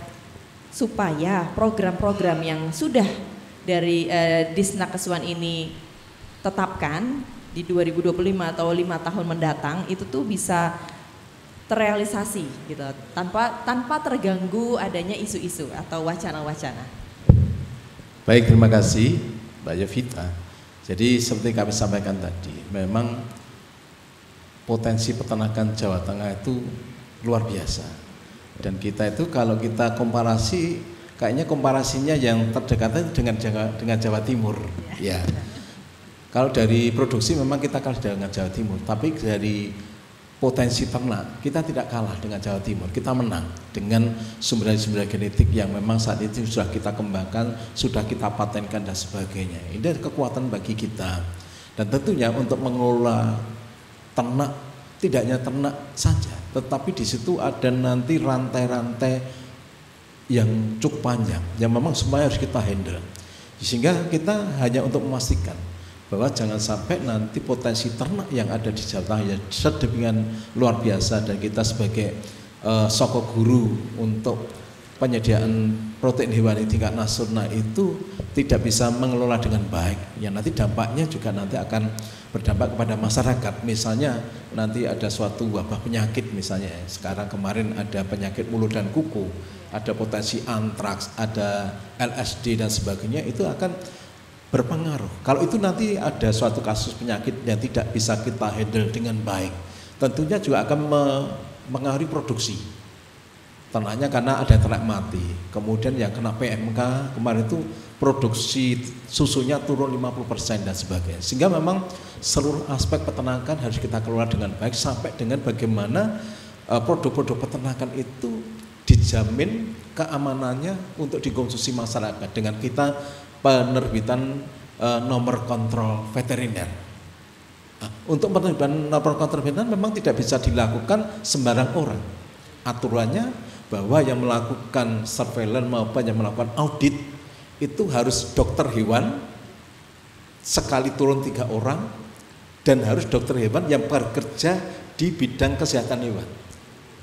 supaya program-program yang sudah dari Disnakesuan ini tetapkan di 2025 atau 5 tahun mendatang itu tuh bisa terrealisasi gitu tanpa terganggu adanya isu-isu atau wacana-wacana. Baik, terima kasih Mbak Yovita. Jadi seperti kami sampaikan tadi, memang potensi peternakan Jawa Tengah itu luar biasa. Dan kita itu kalau kita komparasi, kayaknya komparasinya yang terdekat dengan Jawa Timur. Ya. Kalau dari produksi memang kita kalah dengan Jawa Timur, tapi dari potensi ternak kita tidak kalah dengan Jawa Timur. Kita menang dengan sumber-sumber genetik yang memang saat itu sudah kita kembangkan, sudah kita patenkan dan sebagainya. Ini adalah kekuatan bagi kita. Dan tentunya untuk mengelola ternak, tidak hanya ternak saja, tetapi di situ ada nanti rantai-rantai yang cukup panjang, yang memang semuanya harus kita handle. Sehingga kita hanya untuk memastikan bahwa jangan sampai nanti potensi ternak yang ada di Jawa Tengah ya sedemikian luar biasa, dan kita sebagai soko guru untuk penyediaan protein hewani tingkat nasional itu tidak bisa mengelola dengan baik, yang nanti dampaknya juga nanti akan berdampak kepada masyarakat. Misalnya nanti ada suatu wabah penyakit, misalnya sekarang kemarin ada penyakit mulut dan kuku, ada potensi antraks, ada LSD dan sebagainya, itu akan berpengaruh. Kalau itu nanti ada suatu kasus penyakit yang tidak bisa kita handle dengan baik, tentunya juga akan mengaruhi produksi ternaknya karena ada ternak mati. Kemudian yang kena PMK kemarin itu produksi susunya turun 50% dan sebagainya. Sehingga memang seluruh aspek peternakan harus kita kelola dengan baik sampai dengan bagaimana produk-produk peternakan itu dijamin keamanannya untuk dikonsumsi masyarakat dengan kita penerbitan nomor kontrol veteriner. Untuk penerbitan nomor kontrol veteriner memang tidak bisa dilakukan sembarang orang. Aturannya bahwa yang melakukan surveillance maupun yang melakukan audit itu harus dokter hewan, sekali turun 3 orang, dan harus dokter hewan yang bekerja di bidang kesehatan hewan.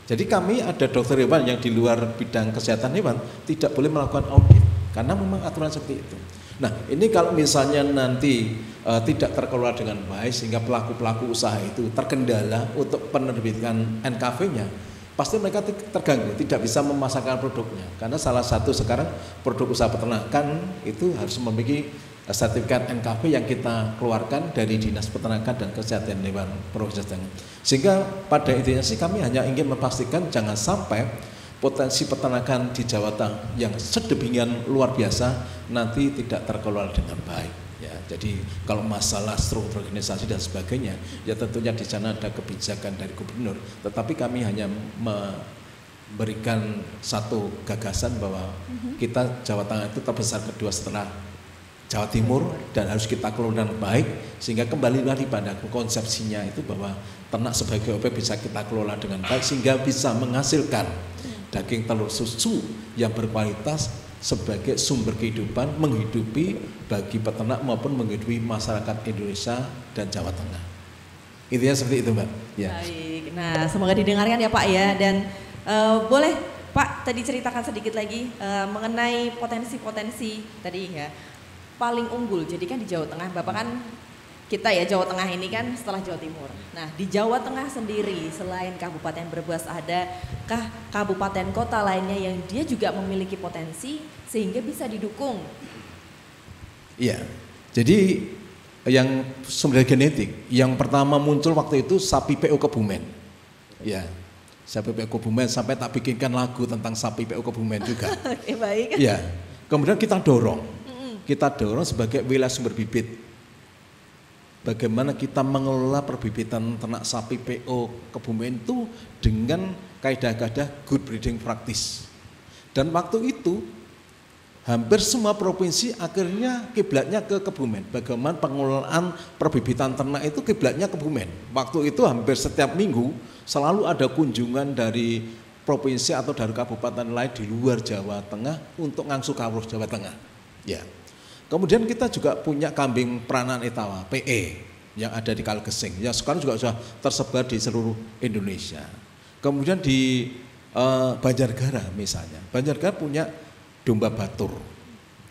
Jadi kami ada dokter hewan yang di luar bidang kesehatan hewan tidak boleh melakukan audit karena memang aturan seperti itu. Nah ini kalau misalnya nanti tidak terkelola dengan baik sehingga pelaku-pelaku usaha itu terkendala untuk penerbitan NKV-nya, pasti mereka terganggu, tidak bisa memasarkan produknya. Karena salah satu sekarang produk usaha peternakan itu harus memiliki sertifikat NKV yang kita keluarkan dari Dinas Peternakan dan Kesehatan Hewan Provinsi Jawa Tengah. Sehingga pada intinya sih kami hanya ingin memastikan jangan sampai potensi peternakan di Jawa Tengah yang sedemikian luar biasa nanti tidak terkelola dengan baik. Ya, jadi kalau masalah struktur organisasi dan sebagainya, ya tentunya di sana ada kebijakan dari gubernur. Tetapi kami hanya memberikan satu gagasan bahwa kita Jawa Tengah itu terbesar kedua setelah Jawa Timur dan harus kita kelola dengan baik sehingga kembali lagi pada konsepsinya itu bahwa ternak sebagai objek bisa kita kelola dengan baik sehingga bisa menghasilkan daging telur susu yang berkualitas sebagai sumber kehidupan menghidupi bagi peternak maupun menghidupi masyarakat Indonesia dan Jawa Tengah. Intinya seperti itu Mbak. Ya. Baik, nah semoga didengarkan ya Pak ya, dan boleh Pak tadi ceritakan sedikit lagi mengenai potensi-potensi tadi ya paling unggul. Jadi kan di Jawa Tengah Bapak kan kita ya Jawa Tengah ini kan setelah Jawa Timur. Nah di Jawa Tengah sendiri selain Kabupaten Brebes adakah kabupaten kota lainnya yang dia juga memiliki potensi sehingga bisa didukung? Iya, jadi yang sumber genetik yang pertama muncul waktu itu sapi PO Kebumen. Ya, sapi PO Kebumen sampai tak bikinkan lagu tentang sapi PO Kebumen juga. Oke, baik. Ya, kemudian kita dorong sebagai wilayah sumber bibit. Bagaimana kita mengelola perbibitan ternak sapi PO Kebumen itu dengan kaidah-kaidah good breeding practice. Dan waktu itu hampir semua provinsi akhirnya kiblatnya ke Kebumen. Bagaimana pengelolaan perbibitan ternak itu kiblatnya Kebumen. Waktu itu hampir setiap minggu selalu ada kunjungan dari provinsi atau dari kabupaten lain di luar Jawa Tengah untuk ngangsu kawruh Jawa Tengah. Ya. Kemudian kita juga punya kambing Pranan Etawa PE yang ada di Kalgesing. Ya sekarang juga sudah tersebar di seluruh Indonesia. Kemudian di Banjarnegara misalnya. Banjarnegara punya domba batur.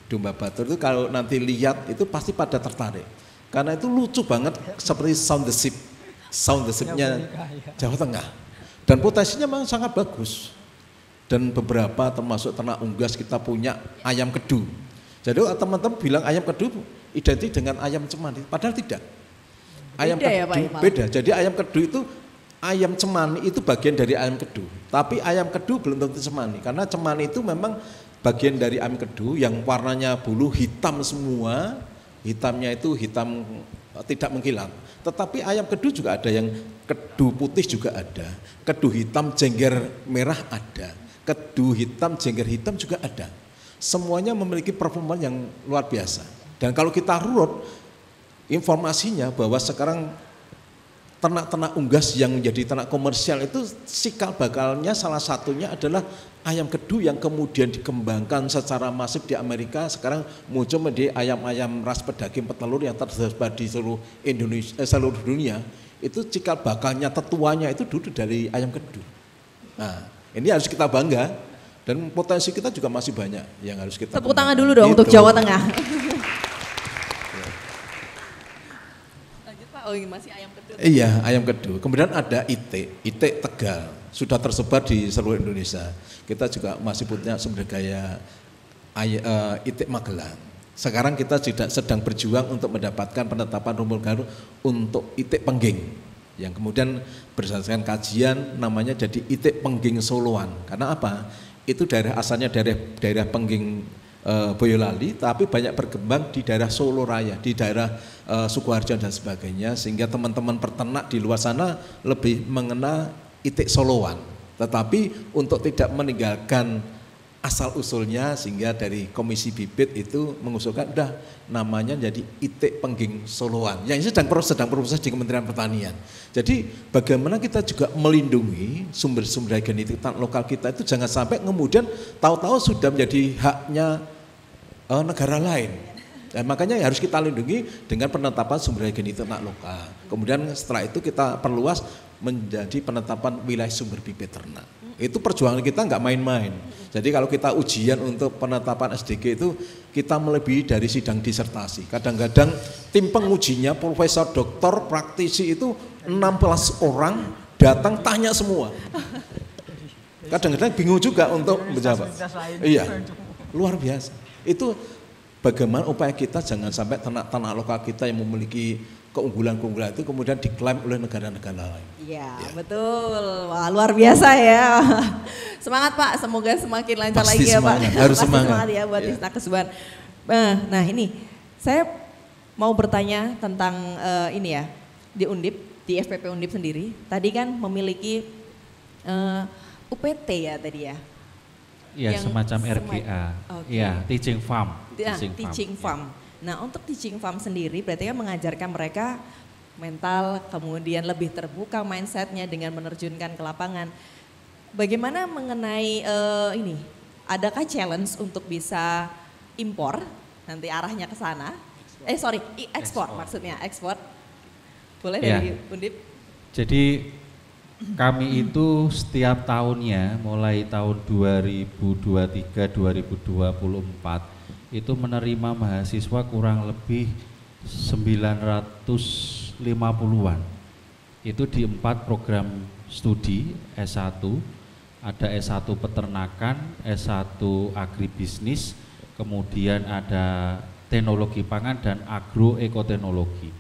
Domba batur itu kalau nanti lihat itu pasti pada tertarik. Karena itu lucu banget seperti sound the ship. Sound the ship-nya Jawa Tengah. Dan potensinya memang sangat bagus. Dan beberapa termasuk ternak unggas kita punya ayam kedu. Jadi teman-teman bilang ayam kedu identik dengan ayam cemani, padahal tidak. Ayam beda kedu ya, Pak beda. Jadi ayam kedu itu ayam cemani itu bagian dari ayam kedu. Tapi ayam kedu belum tentu cemani karena cemani itu memang bagian dari ayam kedu yang warnanya bulu hitam semua. Hitamnya itu hitam tidak mengkilat. Tetapi ayam kedu juga ada yang kedu putih juga ada, kedu hitam jengger merah ada, kedu hitam jengger hitam juga ada. Semuanya memiliki performa yang luar biasa. Dan kalau kita runut informasinya bahwa sekarang ternak-ternak unggas yang menjadi ternak komersial itu cikal bakalnya salah satunya adalah ayam kedu yang kemudian dikembangkan secara masif di Amerika. Sekarang muncul menjadi ayam-ayam ras pedaging petelur yang tersebar di seluruh Indonesia, seluruh dunia. Itu cikal bakalnya tetuanya itu dulu dari ayam kedu. Nah, ini harus kita bangga dan potensi kita juga masih banyak yang harus kita. Tepuk tangan dulu dong untuk Jawa Tengah. Lanjut Pak, oh ini masih ayam kedu. Iya, ayam kedu. Kemudian ada itik Tegal. Sudah tersebar di seluruh Indonesia. Kita juga masih punya sumber daya itik Magelang. Sekarang kita juga sedang berjuang untuk mendapatkan penetapan rumpun galuh untuk itik Pengging. Yang kemudian berdasarkan kajian namanya jadi itik Pengging Soloan. Karena apa? Itu daerah asalnya daerah Pengging Boyolali, tapi banyak berkembang di daerah Solo Raya, di daerah Sukoharjo dan sebagainya. Sehingga teman-teman peternak di luar sana lebih mengenal itik Soloan, tetapi untuk tidak meninggalkan asal usulnya sehingga dari Komisi Bibit itu mengusulkan udah namanya jadi itik Pengging Soloan yang sedang proses di Kementerian Pertanian. Jadi bagaimana kita juga melindungi sumber-sumber genetik lokal kita itu jangan sampai kemudian tahu-tahu sudah menjadi haknya negara lain. Dan makanya harus kita lindungi dengan penetapan sumber daya genetik ternak lokal. Kemudian setelah itu kita perluas menjadi penetapan wilayah sumber bibit ternak. Itu perjuangan kita nggak main-main. Jadi kalau kita ujian untuk penetapan SDG itu kita melebihi dari sidang disertasi. Kadang-kadang tim pengujinya profesor, doktor, praktisi itu 16 orang datang tanya semua. Kadang-kadang bingung juga untuk menjawab. Iya, luar biasa. Itu bagaimana upaya kita jangan sampai ternak-ternak lokal kita yang memiliki keunggulan-keunggulan itu kemudian diklaim oleh negara-negara lain. Iya, betul. Wah, luar biasa ya. Semangat Pak, semoga semakin lancar Pasti lagi ya semangat. Pak. Harus Pasti semangat ya buat ya. Isnakesuban. Nah ini, saya mau bertanya tentang ini ya, di Undip, di FPP Undip sendiri. Tadi kan memiliki UPT ya tadi ya. Iya, semacam RGA. Iya, teaching farm. Teaching farm. Nah, untuk teaching farm sendiri berarti kan mengajarkan mereka mental, kemudian lebih terbuka mindsetnya dengan menerjunkan ke lapangan. Bagaimana mengenai ini? Adakah challenge untuk bisa impor? Nanti arahnya ke sana. Ekspor maksudnya, ekspor. Boleh dari Undip? Jadi kami itu setiap tahunnya mulai tahun 2023-2024 itu menerima mahasiswa kurang lebih 950-an. Itu di 4 program studi S1, ada S1 peternakan, S1 agribisnis, kemudian ada teknologi pangan dan agroekoteknologi.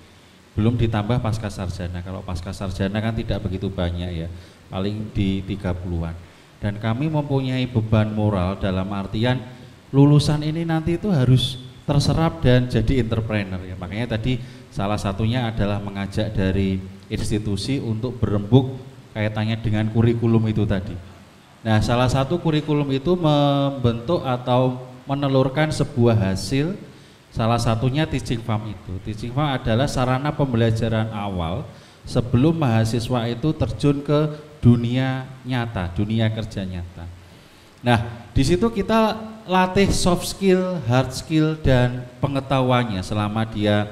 Belum ditambah pasca sarjana. Kalau pasca sarjana kan tidak begitu banyak ya, paling di 30-an. Dan kami mempunyai beban moral dalam artian lulusan ini nanti itu harus terserap dan jadi entrepreneur ya. Makanya tadi salah satunya adalah mengajak dari institusi untuk berembuk kaitannya dengan kurikulum itu tadi. Nah, salah satu kurikulum itu membentuk atau menelurkan sebuah hasil, salah satunya teaching farm itu. Teaching farm adalah sarana pembelajaran awal sebelum mahasiswa itu terjun ke dunia nyata, dunia kerja nyata. Nah, di situ kita latih soft skill, hard skill, dan pengetahuannya selama dia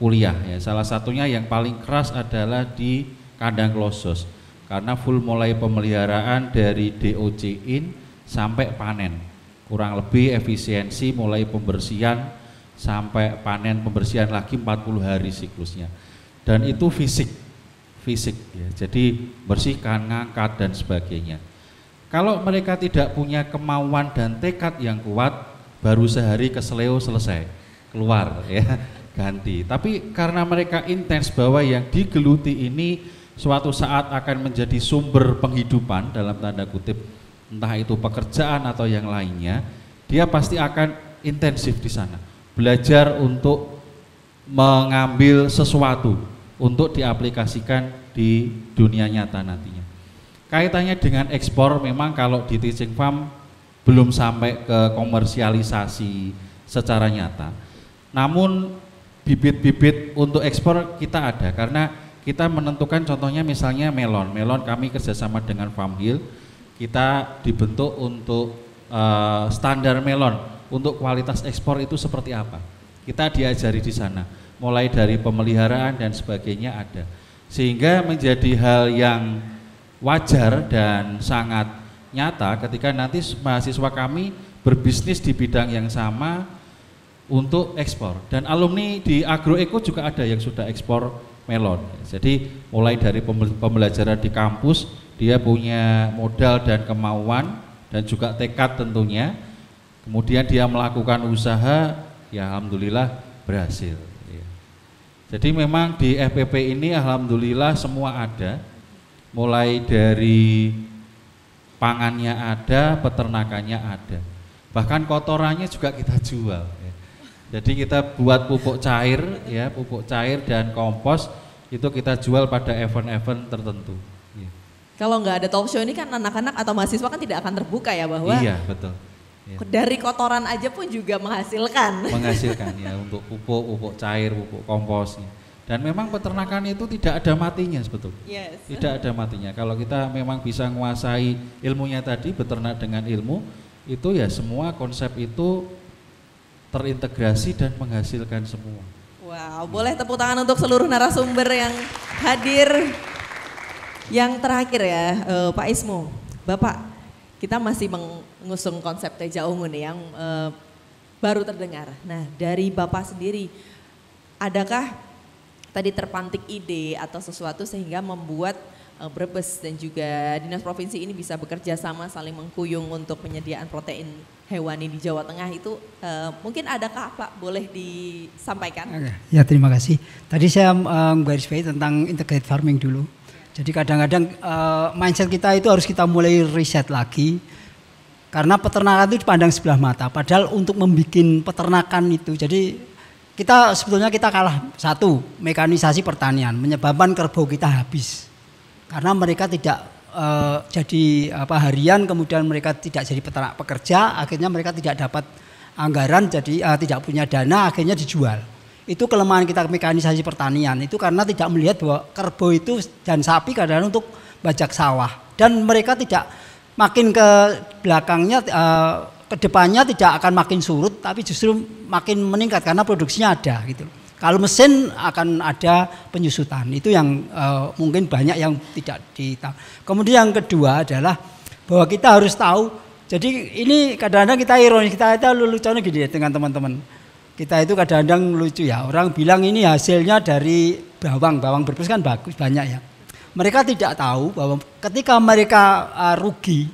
kuliah ya. Salah satunya yang paling keras adalah di kandang klosos. Karena full mulai pemeliharaan dari DOC-in sampai panen. Kurang lebih efisiensi mulai pembersihan sampai panen, pembersihan lagi 40 hari siklusnya. Dan itu fisik ya. Jadi bersihkan, ngangkat dan sebagainya. Kalau mereka tidak punya kemauan dan tekad yang kuat, baru sehari keseleo selesai, keluar ya, ganti. Tapi karena mereka intens bahwa yang digeluti ini suatu saat akan menjadi sumber penghidupan dalam tanda kutip, entah itu pekerjaan atau yang lainnya, dia pasti akan intensif di sana, belajar untuk mengambil sesuatu untuk diaplikasikan di dunia nyata nantinya. Kaitannya dengan ekspor memang kalau di teaching farm belum sampai ke komersialisasi secara nyata. Namun bibit-bibit untuk ekspor kita ada, karena kita menentukan contohnya misalnya melon kami kerjasama dengan Farm Hill, kita dibentuk untuk standar melon untuk kualitas ekspor itu seperti apa. Kita diajari di sana, mulai dari pemeliharaan dan sebagainya ada, sehingga menjadi hal yang wajar dan sangat nyata ketika nanti mahasiswa kami berbisnis di bidang yang sama untuk ekspor. Dan alumni di Agroeko juga ada yang sudah ekspor melon. Jadi mulai dari pembelajaran di kampus, dia punya modal dan kemauan dan juga tekad tentunya. Kemudian dia melakukan usaha, ya alhamdulillah berhasil. Jadi memang di FPP ini alhamdulillah semua ada, mulai dari pangannya ada, peternakannya ada, bahkan kotorannya juga kita jual. Jadi kita buat pupuk cair ya, pupuk cair dan kompos itu kita jual pada event-event tertentu. Kalau nggak ada talk show ini kan anak-anak atau mahasiswa kan tidak akan terbuka ya bahwa iya betul. Ya. Dari kotoran aja pun juga menghasilkan. Menghasilkan ya untuk pupuk cair, pupuk kompos. Dan memang peternakan itu tidak ada matinya sebetulnya. Yes. Tidak ada matinya. Kalau kita memang bisa menguasai ilmunya tadi, beternak dengan ilmu, itu ya semua konsep itu terintegrasi dan menghasilkan semua. Wow, boleh tepuk tangan untuk seluruh narasumber yang hadir. Yang terakhir ya, Pak Ismu, Bapak. Kita masih mengusung konsep Teja Ungu nih yang baru terdengar. Nah, dari Bapak sendiri, adakah tadi terpantik ide atau sesuatu sehingga membuat Brebes dan juga Dinas Provinsi ini bisa bekerja sama saling mengkuyung untuk penyediaan protein hewani di Jawa Tengah itu mungkin adakah Pak boleh disampaikan? Ya terima kasih. Tadi saya menggarisbawahi tentang integrated farming dulu. Jadi kadang-kadang mindset kita itu harus kita mulai riset lagi. Karena peternakan itu dipandang sebelah mata. Padahal untuk membuat peternakan itu, jadi kita sebetulnya kita kalah satu, mekanisasi pertanian menyebabkan kerbau kita habis. Karena mereka tidak jadi harian, kemudian mereka tidak jadi peternak pekerja, akhirnya mereka tidak dapat anggaran, jadi tidak punya dana, akhirnya dijual. Itu kelemahan kita mekanisasi pertanian, itu karena tidak melihat bahwa kerbau itu dan sapi kadang-kadang untuk bajak sawah. Dan mereka tidak makin ke belakangnya, ke depannya tidak akan makin surut, tapi justru makin meningkat karena produksinya ada gitu. Kalau mesin akan ada penyusutan, itu yang mungkin banyak yang tidak ditahu. Kemudian yang kedua adalah bahwa kita harus tahu, jadi ini kadang-kadang kita ironis, kita lucunya gini ya dengan teman-teman. Kita itu kadang-kadang lucu ya, orang bilang ini hasilnya dari bawang Brebes kan bagus, banyak ya. Mereka tidak tahu bahwa ketika mereka rugi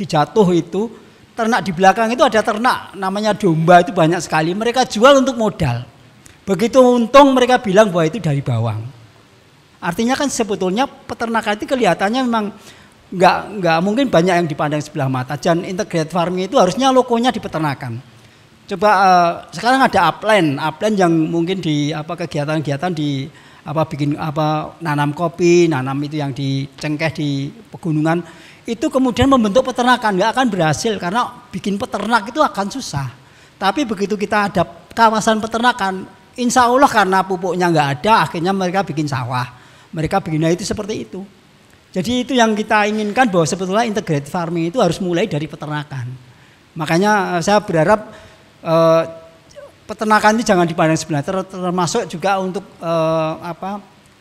jatuh itu, ternak di belakang itu ada ternak namanya domba itu banyak sekali, mereka jual untuk modal. Begitu untung mereka bilang bahwa itu dari bawang. Artinya kan sebetulnya peternakan itu kelihatannya memang nggak mungkin banyak yang dipandang sebelah mata. Dan integrated farming itu harusnya logonya di peternakan. Coba sekarang ada upland yang mungkin di kegiatan-kegiatan di nanam kopi, nanam itu yang di cengkeh di pegunungan, itu kemudian membentuk peternakan, nggak akan berhasil karena bikin peternak itu akan susah. Tapi begitu kita ada kawasan peternakan, insya Allah karena pupuknya nggak ada, akhirnya mereka bikin sawah, mereka bikin itu seperti itu. Jadi itu yang kita inginkan, bahwa sebetulnya integrated farming itu harus mulai dari peternakan. Makanya saya berharap peternakan itu jangan dipandang sebelah, termasuk juga untuk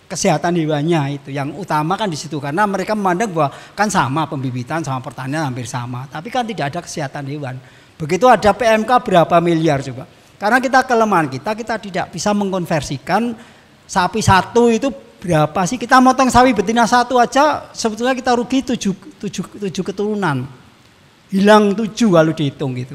kesehatan hewannya itu yang utama kan di situ, karena mereka memandang bahwa kan sama pembibitan sama pertanian hampir sama, tapi kan tidak ada kesehatan hewan. Begitu ada PMK berapa miliar coba, karena kita kelemahan kita tidak bisa mengkonversikan sapi satu itu berapa sih, kita motong sapi betina satu aja sebetulnya kita rugi 7 keturunan, hilang 7 kalau dihitung gitu.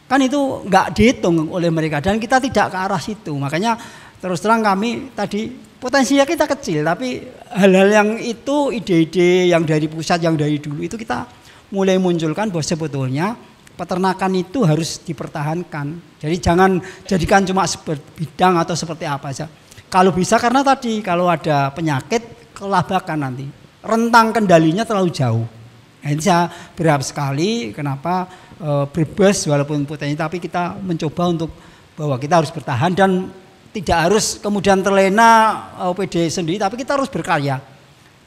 Kan itu nggak dihitung oleh mereka dan kita tidak ke arah situ. Makanya terus terang kami tadi potensinya kita kecil, tapi hal-hal yang itu ide-ide yang dari pusat, yang dari dulu itu kita mulai munculkan bahwa sebetulnya peternakan itu harus dipertahankan. Jadi jangan jadikan cuma seperti bidang atau seperti apa saja. Kalau bisa, karena tadi kalau ada penyakit kelabakan nanti rentang kendalinya terlalu jauh. Nah, ini saya berharap sekali kenapa Brebes walaupun potensi, tapi kita mencoba untuk bahwa kita harus bertahan dan tidak harus kemudian terlena OPD sendiri, tapi kita harus berkarya.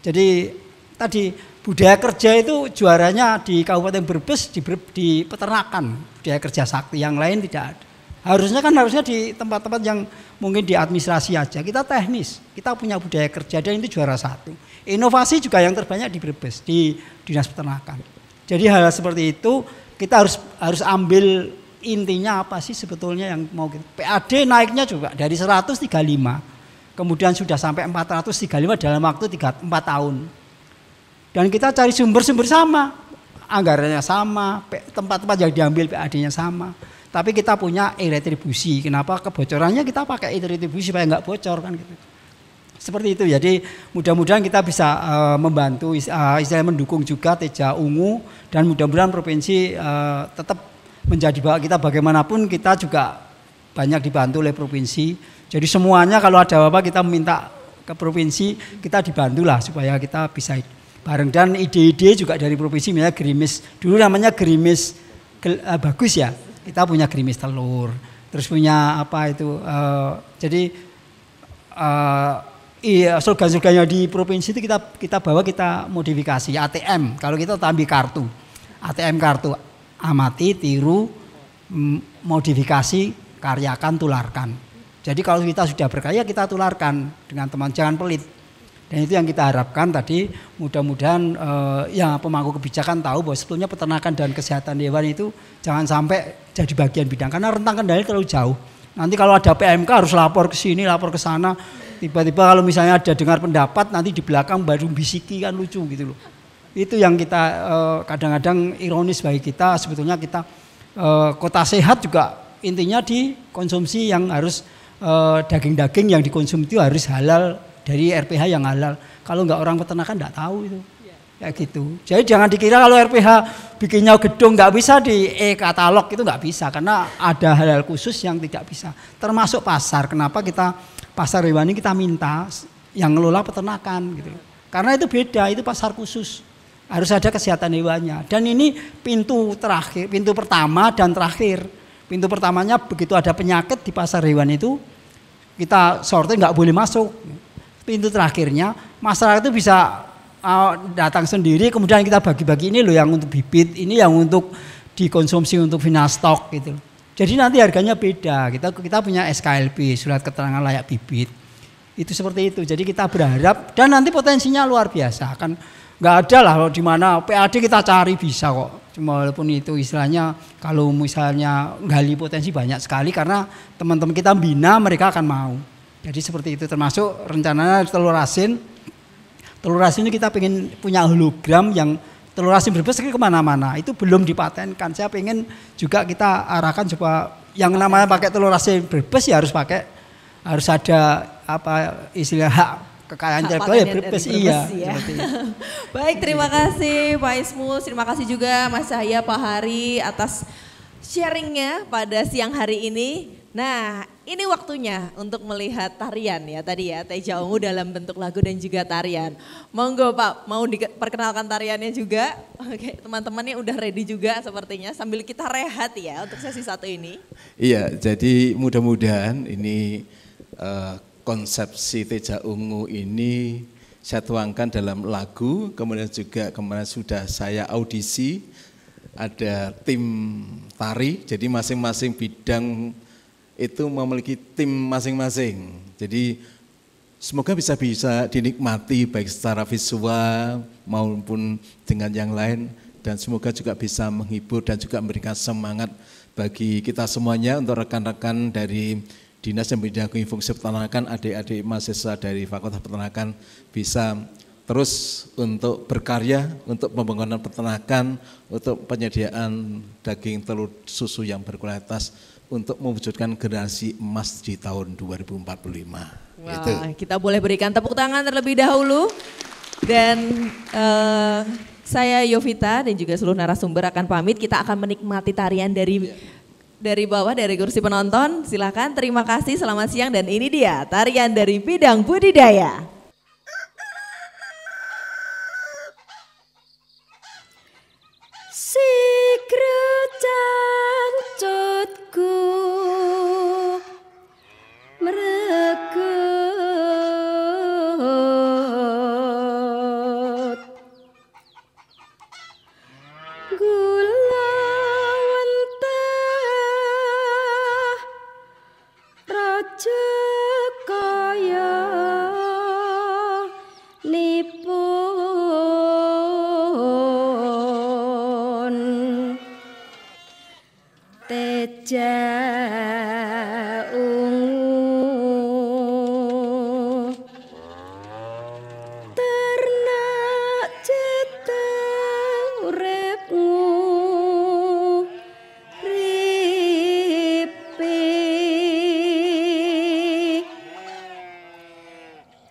Jadi tadi budaya kerja itu juaranya di Kabupaten Brebes di peternakan, budaya kerja sakti, yang lain tidak ada. Harusnya di tempat-tempat yang mungkin di administrasi aja, kita teknis, kita punya budaya kerja dan itu juara 1. Inovasi juga yang terbanyak di Brebes, di Dinas Peternakan. Jadi hal seperti itu kita harus ambil intinya apa sih sebetulnya yang mau kita. PAD naiknya juga dari 135, kemudian sudah sampai 435 dalam waktu 4 tahun. Dan kita cari sumber-sumber sama, anggarannya sama, tempat-tempat yang diambil PAD-nya sama. Tapi kita punya e-retribusi, kenapa kebocorannya kita pakai e-retribusi supaya nggak bocor kan gitu. Seperti itu, jadi mudah-mudahan kita bisa membantu, istilahnya mendukung juga Teja Ungu, dan mudah-mudahan provinsi tetap menjadi bahwa kita bagaimanapun kita juga banyak dibantu oleh provinsi. Jadi semuanya kalau ada apa kita meminta ke provinsi, kita dibantulah supaya kita bisa bareng. Dan ide-ide juga dari provinsi, misalnya gerimis, dulu namanya gerimis bagus ya, kita punya gerimis telur, terus punya apa itu, jadi slogan-slogannya di provinsi itu kita bawa, kita modifikasi ATM. Kalau kita tambah kartu, ATM kartu, amati, tiru, modifikasi, karyakan, tularkan. Jadi kalau kita sudah berkarya kita tularkan dengan teman, jangan pelit. Dan itu yang kita harapkan tadi, mudah-mudahan ya pemangku kebijakan tahu bahwa sebetulnya peternakan dan kesehatan hewan itu jangan sampai jadi bagian bidang, karena rentang kendali terlalu jauh. Nanti kalau ada PMK harus lapor ke sini, lapor ke sana. Tiba-tiba kalau misalnya ada dengar pendapat, nanti di belakang baru bisiki, kan lucu gitu loh. Itu yang kita kadang-kadang ironis bagi kita, sebetulnya kita kota sehat juga intinya di konsumsi yang harus daging-daging yang dikonsumsi itu harus halal, dari RPH yang halal. Kalau enggak orang peternakan enggak tahu itu. Kayak gitu. Jadi jangan dikira kalau RPH bikinnya gedung nggak bisa di e-katalog, itu nggak bisa, karena ada hal-hal khusus yang tidak bisa. Termasuk pasar. Kenapa kita pasar hewani kita minta yang ngelola peternakan gitu. Karena itu beda, itu pasar khusus. Harus ada kesehatan hewannya. Dan ini pintu terakhir, pintu pertama dan terakhir. Pintu pertamanya begitu ada penyakit di pasar hewan itu kita sortir nggak boleh masuk. Pintu terakhirnya masyarakat itu bisa datang sendiri, kemudian kita bagi-bagi, ini loh yang untuk bibit, ini yang untuk dikonsumsi untuk final stock gitu. Jadi nanti harganya beda. Kita punya SKLB, surat keterangan layak bibit. Itu seperti itu. Jadi kita berharap, dan nanti potensinya luar biasa. Kan nggak ada lah di mana PAD kita cari bisa kok. Cuma walaupun itu istilahnya kalau misalnya gali potensi banyak sekali, karena teman-teman kita bina mereka akan mau. Jadi seperti itu, termasuk rencananya telur asin. Telur asin ini kita pengen punya hologram yang telur asin Brebes kemana-mana, itu belum dipatenkan. Saya pengen juga kita arahkan coba yang namanya pakai telur asin Brebes ya harus ada apa istilah hak kekayaan intelektual ya Brebes, iya. Ya. Baik, terima kasih Pak Ismus, terima kasih juga Mas Cahya, Pak Hari atas sharingnya pada siang hari ini. Nah, ini waktunya untuk melihat tarian ya tadi ya, Teja Ungu dalam bentuk lagu dan juga tarian. Monggo Pak, mau diperkenalkan tariannya juga? Oke, teman-temannya udah ready juga sepertinya sambil kita rehat ya untuk sesi satu ini. Iya, jadi mudah-mudahan ini konsepsi Teja Ungu ini saya tuangkan dalam lagu, kemudian juga kemarin sudah saya audisi, ada tim tari, jadi masing-masing bidang itu memiliki tim masing-masing. Jadi semoga bisa dinikmati baik secara visual maupun dengan yang lain, dan semoga juga bisa menghibur dan juga memberikan semangat bagi kita semuanya untuk rekan-rekan dari Dinas yang Membidangi Fungsi Peternakan, adik-adik mahasiswa dari Fakultas Peternakan bisa terus untuk berkarya untuk pembangunan peternakan, untuk penyediaan daging telur susu yang berkualitas, untuk mewujudkan generasi emas di tahun 2045. Wah, gitu. Kita boleh berikan tepuk tangan terlebih dahulu. Dan saya Yovita dan juga seluruh narasumber akan pamit. Kita akan menikmati tarian dari bawah, dari kursi penonton. Silakan, terima kasih, selamat siang. Dan ini dia tarian dari bidang budidaya. Cangcutku meregut gula wentah raja kaya nipun Teja Ungu ternak ceteng uripmu ripi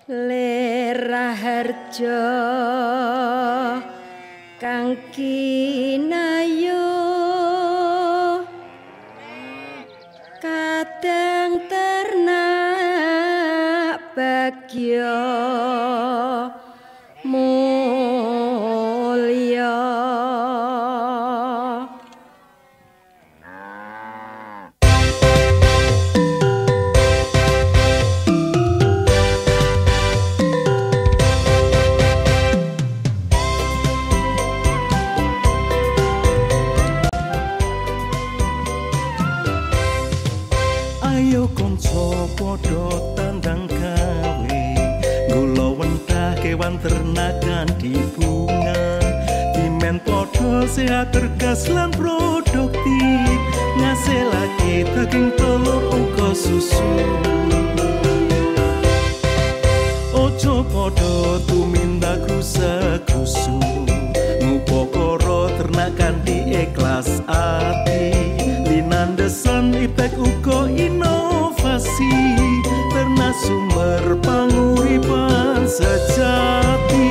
lerah harjo kang kinayo kadang ternak bagya mulya Ayo konco podo tandang gawe gula wentah kewan ternakan di bunga dimen podo sehat tergas lan produktif ngasilake daging telur uga susu ojo podo tumindak gusa-gusu ngupokoro ternakan di ikhlas ati linandesan ipek uga inovasi ternak sumber panguripan sejati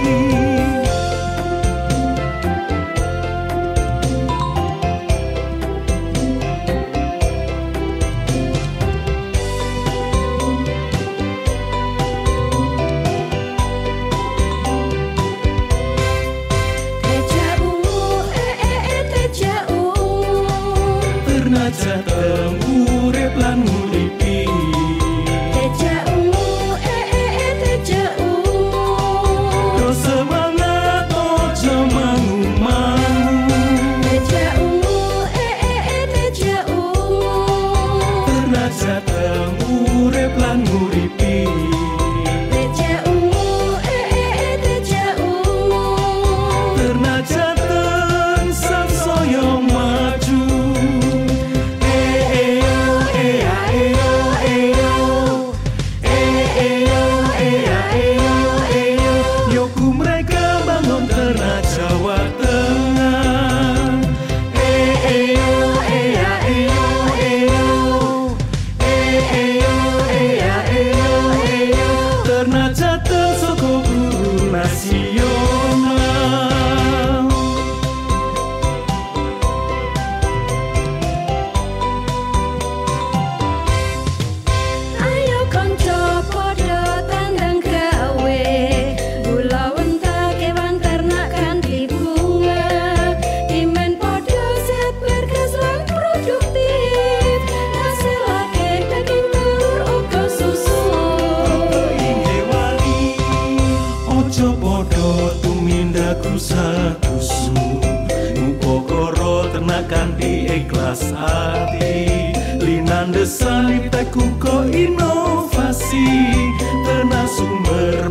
Teja Ungu Teja Ungu ternak jateng urip lan nguripi Teja Ungu Teja Ungu do semangat ojo mangu-mangu Teja Ungu Teja Ungu ternak jateng urip lan nguripi Teja Ungu Teja Ungu ternak jateng sansaya maju. ikhlas hati linandesan ipteku ko inovasi tenan sumber